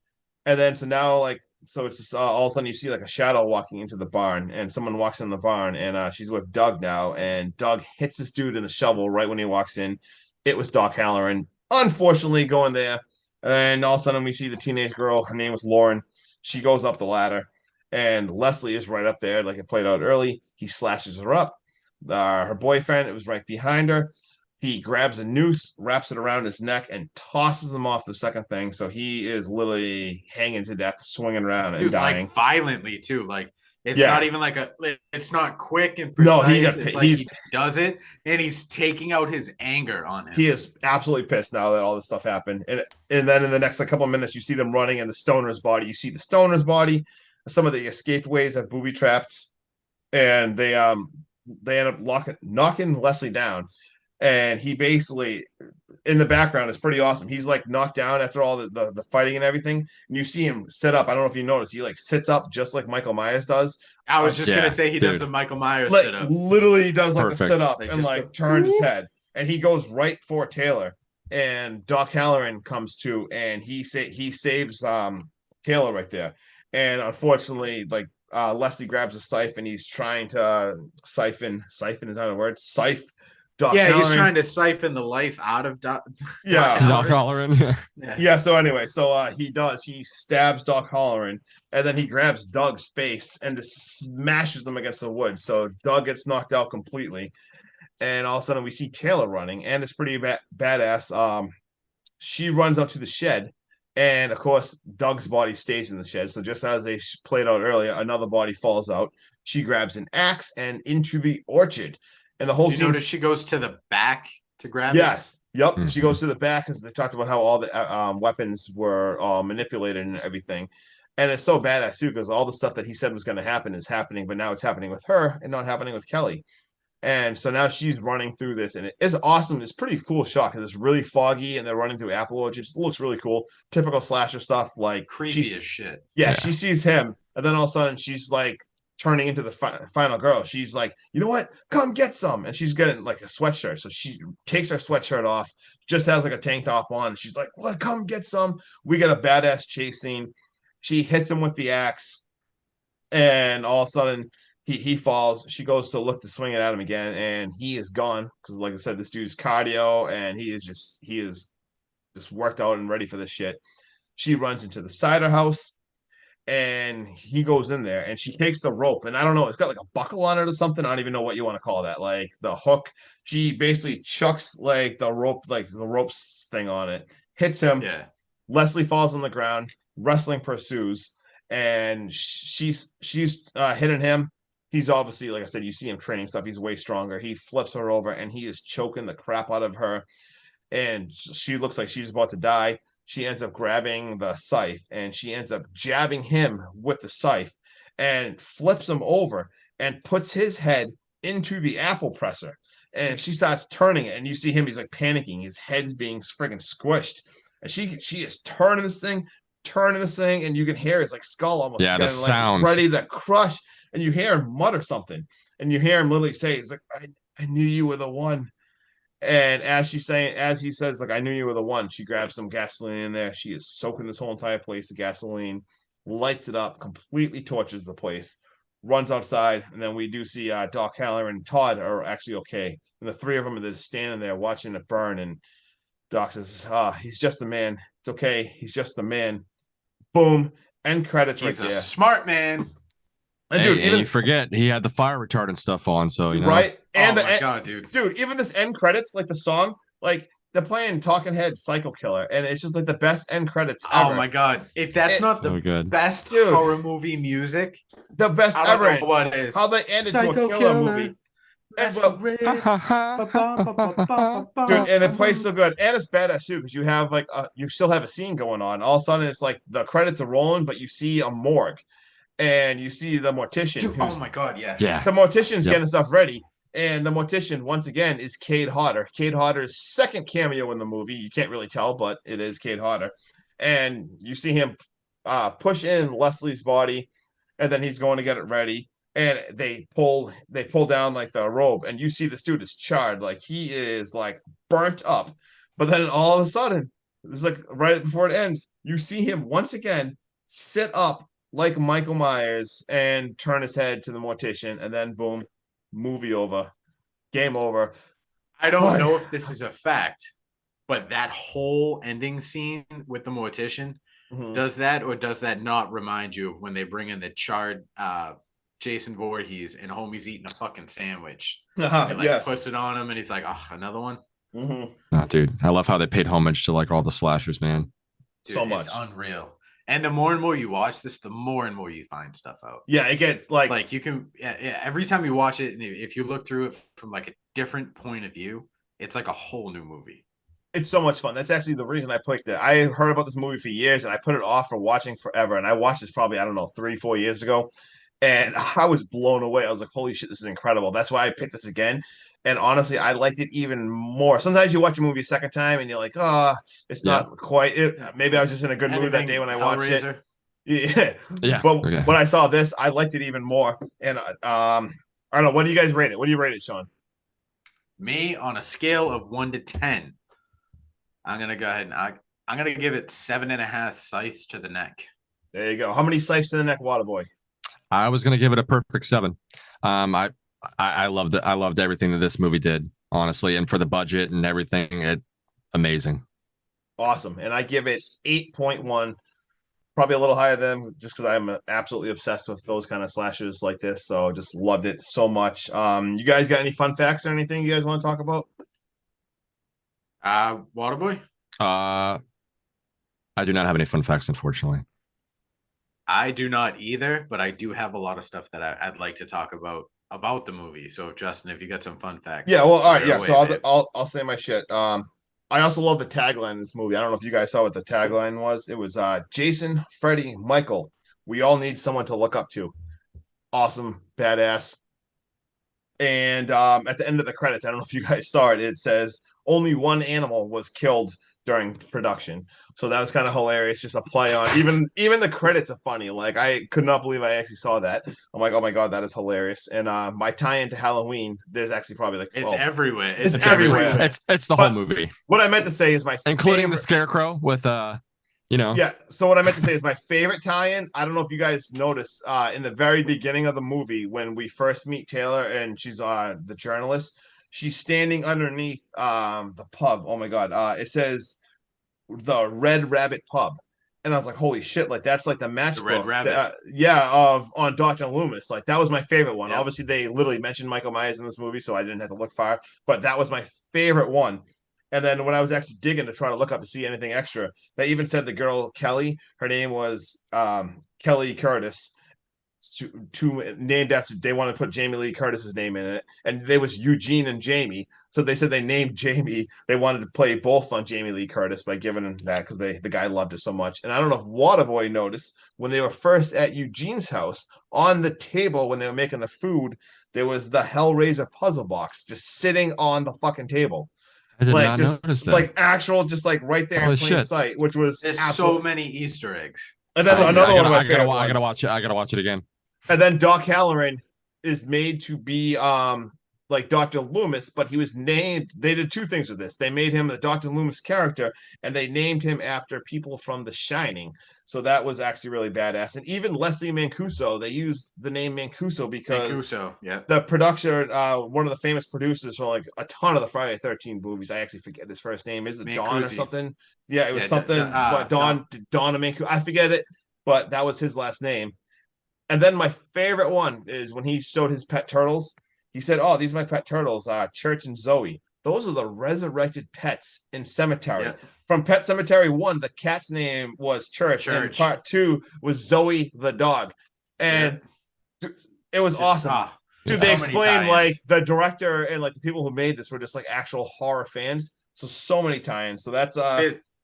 Speaker 3: And then so now, like, so it's just all of a sudden you see like a shadow walking into the barn, and someone walks in the barn, and she's with Doug now, and Doug hits this dude in the shovel right when he walks in. It was Doc Halloran, unfortunately, going there. And all of a sudden we see the teenage girl. Her name was Lauren. She goes up the ladder, and Leslie is right up there, like it played out early. He slashes her up. Her boyfriend, it was right behind her. He grabs a noose, wraps it around his neck, and tosses him off the second thing. So he is literally hanging to death, swinging around and
Speaker 1: Dude,
Speaker 3: dying.
Speaker 1: like violently too. Like it's
Speaker 3: Yeah.
Speaker 1: not even like it's not quick and
Speaker 3: No,
Speaker 1: precise.
Speaker 3: he
Speaker 1: It's
Speaker 3: got-
Speaker 1: like
Speaker 3: he's-
Speaker 1: he just does it, and he's taking out his anger on him.
Speaker 3: He is absolutely pissed now that all this stuff happened. And then in the next couple of minutes, you see them running in the stoner's body. You see the stoner's body. Some of the escape ways have booby traps, and they end up knocking Leslie down. And he basically, in the background, is pretty awesome. He's like knocked down after all the fighting and everything. And you see him sit up. I don't know if you noticed. He like sits up just like Michael Myers does.
Speaker 1: I was just
Speaker 2: Yeah,
Speaker 1: gonna say he does
Speaker 2: dude.
Speaker 1: the Michael Myers
Speaker 3: Like
Speaker 1: sit up.
Speaker 3: literally does like the
Speaker 2: Perfect.
Speaker 3: sit up
Speaker 1: Like,
Speaker 3: and
Speaker 1: just
Speaker 3: like
Speaker 1: the-
Speaker 3: turns his head. And he goes right for Taylor. And Doc Halloran comes to, and he saves Taylor right there. And unfortunately, like Leslie grabs a scythe, and he's trying to siphon is that a word? Scythe Doc
Speaker 1: Yeah, he's
Speaker 3: Halloran.
Speaker 1: trying to siphon the life out of Doc.
Speaker 3: Yeah.
Speaker 2: Doc Halloran.
Speaker 1: Yeah.
Speaker 3: Yeah, so anyway, he stabs Doc Halloran, and then he grabs Doug's face and just smashes them against the wood. So Doug gets knocked out completely. And all of a sudden we see Taylor running, and it's pretty badass. She runs up to the shed, and of course Doug's body stays in the shed. So just as they played out earlier, another body falls out. She grabs an axe and into the orchard. And the whole
Speaker 1: Do you
Speaker 3: scene,
Speaker 1: notice she goes to the back to grab
Speaker 3: Yes. Yep.
Speaker 2: Mhm.
Speaker 3: She goes to the back because they talked about how all the weapons were manipulated and everything. And it's so badass too because all the stuff that he said was going to happen is happening, but now it's happening with her and not happening with Kelly. And so now she's running through this, and it is awesome. It's pretty cool shot because it's really foggy, and they're running through apple orchards. It looks really cool. Typical slasher stuff. Like
Speaker 1: Creepy as shit.
Speaker 3: Yeah, she sees him, and then all of a sudden she's like turning into the final girl. She's like, you know what? Come get some. And she's getting like a sweatshirt. So she takes her sweatshirt off, just has like a tank top on. She's like, well, come get some. We get a badass chase scene. She hits him with the axe, and all of a sudden he falls. She goes to look to swing it at him again, and he is gone. Because like I said, this dude's cardio, and he is just worked out and ready for this shit. She runs into the cider house, and he goes in there, and she takes the rope, and I don't know, it's got like a buckle on it or something. I don't even know what you want to call that, like the hook. She basically chucks like the ropes thing on it, hits him.
Speaker 1: Yeah.
Speaker 3: Leslie falls on the ground. Wrestling pursues, and she's hitting him. He's obviously, like I said, you see him training stuff. He's way stronger. He flips her over, and he is choking the crap out of her, and she looks like she's about to die. She ends up grabbing the scythe, and she ends up jabbing him with the scythe and flips him over and puts his head into the apple presser. And she starts turning it, and you see him, he's like panicking. His head's being friggin' squished. And she is turning this thing, and you can hear his like skull almost
Speaker 2: the sounds
Speaker 3: ready to crush. And you hear him mutter something, and you hear him literally say, "He's like, I knew you were the one." And as he says, like, "I knew you were the one," she grabs some gasoline in there. She is soaking this whole entire place with gasoline, lights it up, completely torches the place, runs outside, and then we do see Doc Haller and Todd are actually okay, and the three of them are just standing there watching it burn. And Doc says, he's just a man. It's okay. He's just a man. Boom. End credits.
Speaker 1: He's
Speaker 3: right
Speaker 1: a
Speaker 3: there.
Speaker 1: smart man.
Speaker 3: And
Speaker 2: hey,
Speaker 3: dude,
Speaker 2: and you forget he had the fire retardant stuff on, so you know.
Speaker 3: Right? And
Speaker 1: oh my god, dude.
Speaker 3: Dude, even this end credits, like the song, like they're playing Talking Head Psycho Killer, and it's just like the best end credits ever.
Speaker 1: Oh my god. If that's not
Speaker 2: so
Speaker 1: the
Speaker 2: good.
Speaker 1: best
Speaker 3: Dude.
Speaker 1: horror movie music,
Speaker 3: The best
Speaker 1: I don't
Speaker 3: ever.
Speaker 1: know what is.
Speaker 3: How they ended
Speaker 1: Psycho
Speaker 3: to a killer movie. And, well,
Speaker 1: Masquerade.
Speaker 3: dude, and it plays so good, and it's badass too because you have like you still have a scene going on. All of a sudden, it's like the credits are rolling, but you see a morgue, and you see the mortician.
Speaker 1: Dude, oh my god, yes.
Speaker 2: Yeah.
Speaker 3: The mortician's getting stuff ready, and the mortician once again is Cade Hodder. Cade Hodder's second cameo in the movie. You can't really tell, but it is Cade Hodder, and you see him push in Leslie's body, and then he's going to get it ready. And they pull down like the robe, and you see this dude is charred, like he is like burnt up. But then all of a sudden, it's like right before it ends, you see him once again sit up like Michael Myers and turn his head to the mortician, and then boom, movie over, game over.
Speaker 1: I don't know if this is a fact, but that whole ending scene with the mortician, does that or does that not remind you when they bring in the charred Jason Voorhees and homie's eating a fucking sandwich and like puts it on him and he's like, oh, another one?
Speaker 2: Oh, dude, I love how they paid homage to like all the slashers, man.
Speaker 1: Dude,
Speaker 3: so much.
Speaker 1: It's unreal. And the more and more you watch this, the more and more you find stuff out.
Speaker 3: Yeah, it gets
Speaker 1: like you can every time you watch it, if you look through it from like a different point of view, it's like a whole new movie.
Speaker 3: It's so much fun. That's actually the reason I picked it. I heard about this movie for years and I put it off for watching forever. And I watched this probably, I don't know, 3-4 years ago. And I was blown away. I was like, holy shit, this is incredible. That's why I picked this again. And honestly, I liked it even more. Sometimes you watch a movie a second time and you're like, it's not quite it. Maybe I was just in a good mood that day when I watched it. Yeah. But when I saw this, I liked it even more. And I don't know. What do you guys rate it? What do you rate it, Sean?
Speaker 1: Me, on a scale of 1 to 10, I'm going to go ahead and I'm going to give it 7.5 scythes to the neck.
Speaker 3: There you go. How many scythes to the neck, Waterboy?
Speaker 2: I was gonna give it a perfect 7. I loved everything that this movie did, honestly, and for the budget and everything, amazing.
Speaker 3: Awesome. And I give it 8.1, probably a little higher than just because I'm absolutely obsessed with those kind of slashers like this. So just loved it so much. You guys got any fun facts or anything you guys want to talk about?
Speaker 1: Waterboy?
Speaker 2: I do not have any fun facts, unfortunately.
Speaker 1: I do not either, but I do have a lot of stuff that I'd like to talk about about the movie. So Justin, if you got some fun facts.
Speaker 3: Yeah, well, all right,
Speaker 1: fire
Speaker 3: yeah.
Speaker 1: away,
Speaker 3: So
Speaker 1: babe.
Speaker 3: I'll say my shit. I also love the tagline in this movie. I don't know if you guys saw what the tagline was. It was Jason, Freddy, Michael. We all need someone to look up to. Awesome, badass. And at the end of the credits, I don't know if you guys saw it. It says only one animal was killed during production. So that was kind of hilarious. Just a play on even the credits are funny. Like I could not believe I actually saw that. I'm like, oh my god, that is hilarious. And my tie-in to Halloween, there's actually probably like
Speaker 1: It's everywhere.
Speaker 3: It's everywhere.
Speaker 2: It's the whole movie,
Speaker 3: what I meant to say is my
Speaker 2: including the
Speaker 3: favorite.
Speaker 2: scarecrow with
Speaker 3: Yeah. So what I meant to say is my favorite tie-in. I don't know if you guys noticed in the very beginning of the movie when we first meet Taylor and she's the journalist. She's standing underneath the pub. Oh my god. It says the Red Rabbit Pub. And I was like, holy shit, like that's like the matchbook.
Speaker 1: Red Rabbit.
Speaker 3: On Dr. Loomis. Like that was my favorite one.
Speaker 1: Yep.
Speaker 3: Obviously, they literally mentioned Michael Myers in this movie, so I didn't have to look far. But that was my favorite one. And then when I was actually digging to try to look up to see anything extra, they even said the girl Kelly, her name was Kelly Curtis, to named after. They wanted to put Jamie Lee Curtis's name in it, and there was Eugene and Jamie. So they said they named Jamie. They wanted to play both on Jamie Lee Curtis by giving him that because the guy loved her so much. And I don't know if Waterboy noticed when they were first at Eugene's house on the table when they were making the food, there was the Hellraiser puzzle box just sitting on the fucking table.
Speaker 2: I did
Speaker 3: like
Speaker 2: not
Speaker 3: just
Speaker 2: notice that.
Speaker 3: like actual, just like right there in plain sight, which was
Speaker 1: there's so many Easter eggs.
Speaker 3: And then another one of my favorite ones.
Speaker 2: I gotta watch it again.
Speaker 3: And then Doc Halloran is made to be like Dr. Loomis, but he was named. They did two things with this. They made him the Dr. Loomis character, and they named him after people from The Shining. So that was actually really badass. And even Leslie Mancuso, they used the name Mancuso because the producer, one of the famous producers for like a ton of the Friday the 13th movies. I actually forget his first name. Is it
Speaker 1: Mancusi.
Speaker 3: Don or something? Yeah, it was something. Don Mancuso. I forget it, but that was his last name. And then my favorite one is when he showed his pet turtles. He said, "Oh, these are my pet turtles, Church and Zoe. Those are the resurrected pets in Cemetery." Yeah. From Pet Cemetery 1, the cat's name was Church. And part 2 was Zoe the dog. And it was awesome. Dude, they explained like the director and like the people who made this were just like actual horror fans. So many tie-ins. So that's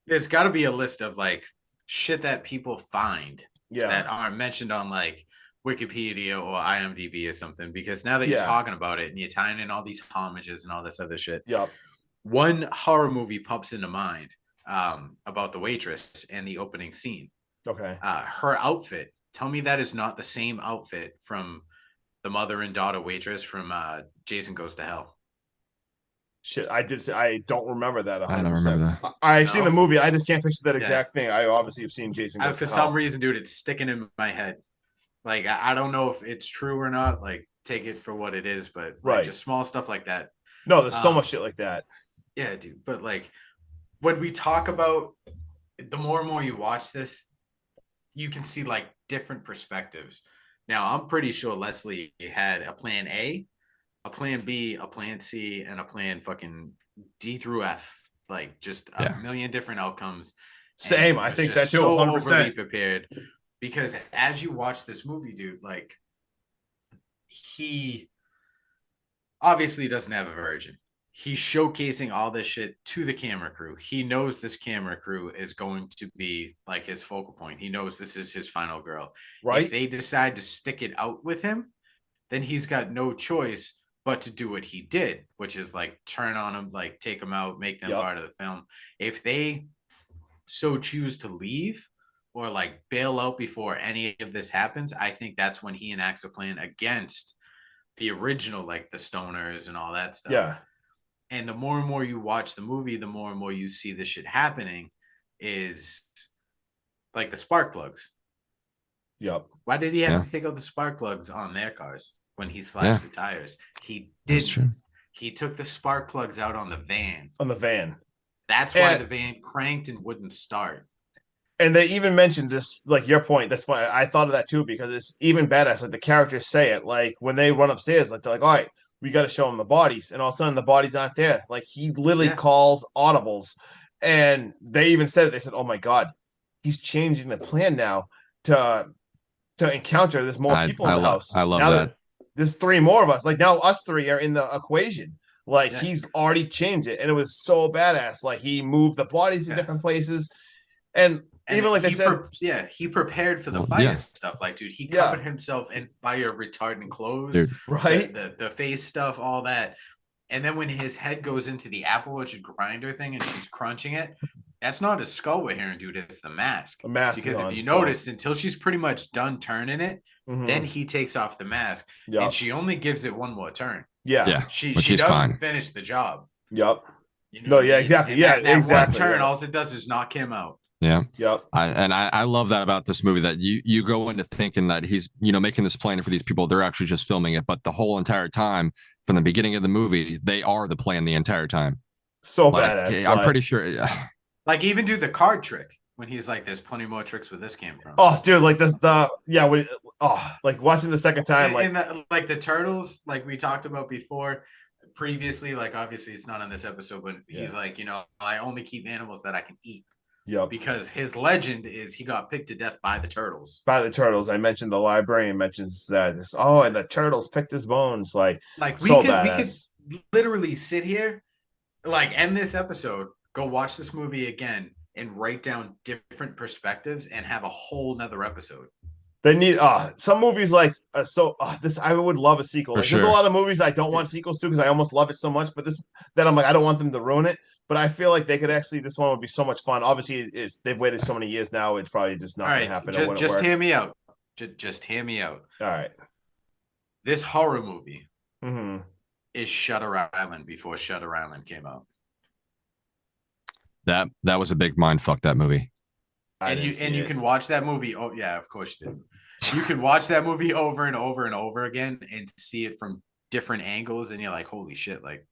Speaker 1: there's got to be a list of like shit that people find that aren't mentioned on like Wikipedia or IMDb or something, because now that you're talking about it and you're tying in all these homages and all this other shit, one horror movie pops into mind about the waitress and the opening scene.
Speaker 3: Okay.
Speaker 1: Her outfit. Tell me that is not the same outfit from the mother and daughter waitress from Jason Goes to Hell.
Speaker 3: Shit, I don't remember that. 100%.
Speaker 2: I don't remember that.
Speaker 3: I've seen the movie. I just can't picture that exact thing. I obviously have seen Jason Goes to Hell.
Speaker 1: For some reason, dude, it's sticking in my head. Like, I don't know if it's true or not. Like, take it for what it is, but like, just small stuff like that.
Speaker 3: No, there's so much shit like that.
Speaker 1: Yeah, dude. But like, when we talk about the more and more you watch this, you can see like different perspectives. Now, I'm pretty sure Leslie had a plan A, a plan B, a plan C, and a plan fucking D through F. Like, just a million different outcomes.
Speaker 3: Same. I think that too.
Speaker 1: So
Speaker 3: 100%.
Speaker 1: overly prepared. Because as you watch this movie, dude, like, he obviously doesn't have a virgin. He's showcasing all this shit to the camera crew. He knows this camera crew is going to be like his focal point. He knows this is his final girl. Right. If they decide to stick it out with him, then he's got no choice but to do what he did, which is like turn on him, like take them out, make them part of the film. If they so choose to leave or like bail out before any of this happens, I think that's when he enacts a plan against the original, like the stoners and all that stuff.
Speaker 3: Yeah.
Speaker 1: And the more and more you watch the movie, the more and more you see this shit happening is like the spark plugs.
Speaker 3: Yep.
Speaker 1: Why did he have to take out the spark plugs on their cars when he slashed the tires? He didn't. He took the spark plugs out on the van.
Speaker 3: On the van.
Speaker 1: That's why the van cranked and wouldn't start.
Speaker 3: And they even mentioned this, like your point. That's why I thought of that too, because it's even badass. Like the characters say it, like when they run upstairs, like they're like, all right, we got to show them the bodies. And all of a sudden the bodies aren't there. Like he literally calls audibles. And they even said it. They said, oh my God, he's changing the plan now to encounter there's more people in the house.
Speaker 2: I love that.
Speaker 3: there's 3 more of us. Like now us 3 are in the equation. Like he's already changed it, and it was so badass. Like he moved the bodies to different places, and even like they said,
Speaker 1: he prepared for the fire stuff. Like, dude, he covered himself in fire retardant clothes,
Speaker 2: dude.
Speaker 3: Right?
Speaker 1: The face stuff, all that. And then when his head goes into the apple orchard grinder thing and she's crunching it, that's not a skull we're hearing, dude. It's the mask.
Speaker 3: The mask.
Speaker 1: Because if you noticed, until she's pretty much done turning it, then he takes off the mask, and she only gives it one more turn.
Speaker 3: Yeah.
Speaker 1: She doesn't finish the job.
Speaker 3: Yep.
Speaker 1: You know
Speaker 3: exactly.
Speaker 1: And that exactly. One turn, all it does is knock him out.
Speaker 2: Yeah.
Speaker 3: Yep.
Speaker 2: I love that about this movie, that you go into thinking that he's, making this plan for these people. They're actually just filming it. But the whole entire time, from the beginning of the movie, they are the plan the entire time.
Speaker 3: So badass.
Speaker 2: I'm pretty sure.
Speaker 1: Like, even do the card trick when he's like, there's plenty more tricks where this came from.
Speaker 3: Oh, dude, like like watching the second time.
Speaker 1: Like the turtles, like we talked about before. Previously, like obviously it's not on this episode, but he's like, I only keep animals that I can eat.
Speaker 3: Yep.
Speaker 1: Because his legend is he got picked to death by the turtles.
Speaker 3: By the turtles. I mentioned the librarian mentions that. And the turtles picked his bones. Like we could
Speaker 1: literally sit here, like end this episode, go watch this movie again, and write down different perspectives and have a whole nother episode.
Speaker 3: They need some movies like this. I would love a sequel. Like, there's a lot of movies I don't want sequels to because I almost love it so much. But I'm like, I don't want them to ruin it. But I feel like they could actually. This one would be so much fun. Obviously, if they've waited so many years now, it's probably just not going to happen.
Speaker 1: Just hear me out. Just hear me out.
Speaker 3: All right.
Speaker 1: This horror movie is Shutter Island before Shutter Island came out.
Speaker 2: That was a big mind fuck, that movie.
Speaker 1: You can watch that movie. Oh yeah, of course you did. You can watch that movie over and over and over again and see it from different angles, and you're like, holy shit! Like,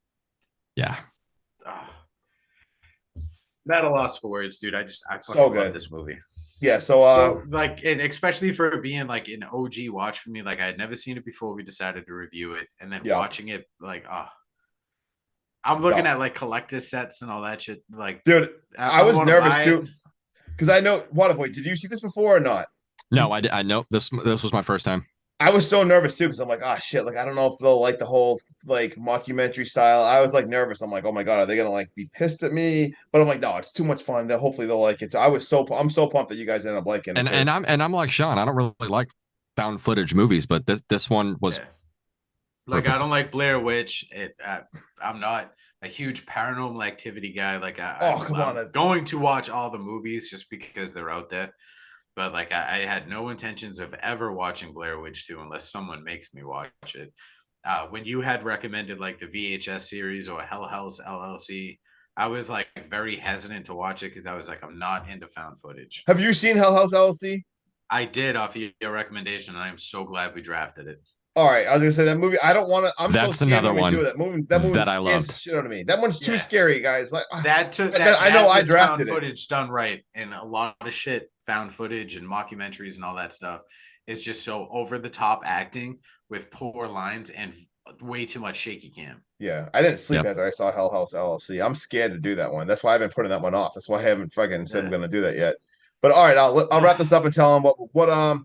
Speaker 1: not a loss for words, dude. I fucking love this movie.
Speaker 3: Yeah,
Speaker 1: and especially for being like an OG watch for me, like I had never seen it before. We decided to review it, and then watching it, like, I'm looking at like collector sets and all that shit. Like,
Speaker 3: dude, I was nervous too. Because I know, Waterboy, did you see this before or not?
Speaker 2: No, I know this was my first time.
Speaker 3: I was so nervous too because I'm like, shit, like I don't know if they'll like the whole like mockumentary style. I was like nervous. I'm like, oh my god, are they gonna like be pissed at me? But I'm like, no, it's too much fun. Hopefully they'll like it. So I'm so pumped that you guys ended up liking it.
Speaker 2: And I'm like Sean. I don't really like found footage movies, but this one was
Speaker 1: like, I don't like Blair Witch. I'm not a huge Paranormal Activity guy. Like, I'm going to watch all the movies just because they're out there. But like, I had no intentions of ever watching Blair Witch 2 unless someone makes me watch it. When you had recommended like the VHS series or Hell House LLC, I was like very hesitant to watch it because I was like, I'm not into found footage.
Speaker 3: Have you seen Hell House LLC?
Speaker 1: I did off of your recommendation, and I'm so glad we drafted it.
Speaker 3: All right, I was gonna say that movie. I don't want to.
Speaker 2: That's so scared another one.
Speaker 3: Do that movie. That movie that I loved. Shit out of me. That one's too scary, guys. Like
Speaker 1: I know I drafted found footage done right, and a lot of shit found footage and mockumentaries and all that stuff is just so over the top acting with poor lines and way too much shaky cam.
Speaker 3: Yeah, I didn't sleep after I saw Hell House LLC. I'm scared to do that one. That's why I've been putting that one off. That's why I haven't fucking said I'm gonna do that yet. But all right, I'll wrap this up and tell them what.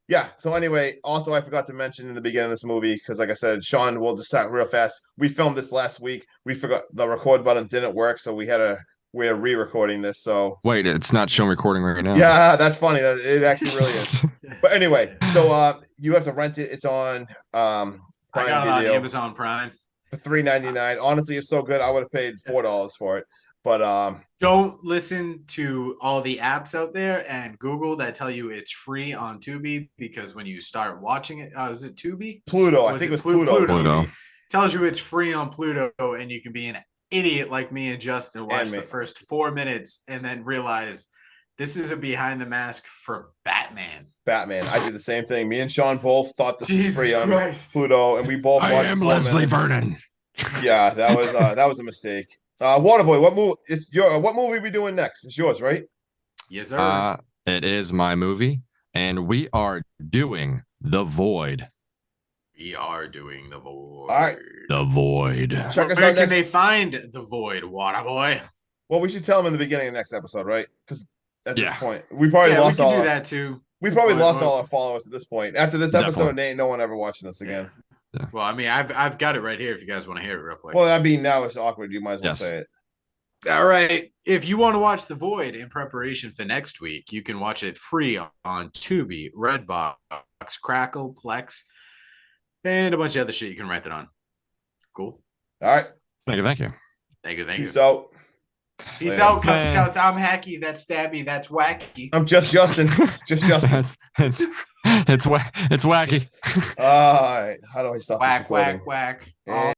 Speaker 3: Yeah. So anyway, also I forgot to mention in the beginning of this movie because, like I said, Sean, we'll just talk real fast. We filmed this last week. We forgot the record button didn't work, so we're re-recording this. So
Speaker 2: wait, it's not showing recording right now.
Speaker 3: Yeah, that's funny. It actually really is. But anyway, so you have to rent it. It's on Prime
Speaker 1: I got it on Amazon Prime
Speaker 3: for $3.99. Honestly, it's so good. I would have paid $4 for it. But
Speaker 1: don't listen to all the apps out there and Google that tell you it's free on Tubi, because when you start watching it, was it Tubi?
Speaker 3: Pluto. I think it was Pluto.
Speaker 1: Tells you it's free on Pluto, and you can be an idiot like me and Justin, watch the first 4 minutes and then realize this is a behind the mask for Batman.
Speaker 3: I did the same thing. Me and Sean both thought this was free on Pluto, and we both watched.
Speaker 2: I am Leslie Vernon.
Speaker 3: Yeah, that was a mistake. Waterboy, what movie? What movie are we doing next? It's yours, right?
Speaker 1: Yes, sir.
Speaker 2: It is my movie, and we are doing The Void.
Speaker 1: We are doing The Void.
Speaker 3: All right,
Speaker 2: The Void.
Speaker 3: Check us
Speaker 1: Where
Speaker 3: out
Speaker 1: can they find The Void, Waterboy?
Speaker 3: Well, we should tell them in the beginning of the next episode, right? Because at this point, we probably lost
Speaker 1: that too.
Speaker 3: We probably lost all our followers at this point. After this episode, no one ever watching this again.
Speaker 1: Well, I mean, I've got it right here if you guys want to hear it real quick.
Speaker 3: Well, I mean, now it's awkward. You might as well say it.
Speaker 1: All right. If you want to watch The Void in preparation for next week, you can watch it free on Tubi, Redbox, Crackle, Plex, and a bunch of other shit you can rent it on. Cool.
Speaker 3: All right.
Speaker 2: Thank you.
Speaker 1: Thank you.
Speaker 3: Peace out.
Speaker 1: Peace out, Cub Scouts. I'm Hacky. That's Stabby. That's Wacky.
Speaker 3: I'm just Justin. Just Justin.
Speaker 2: It's wacky.
Speaker 3: All right. How do I stop?
Speaker 1: Whack.
Speaker 3: And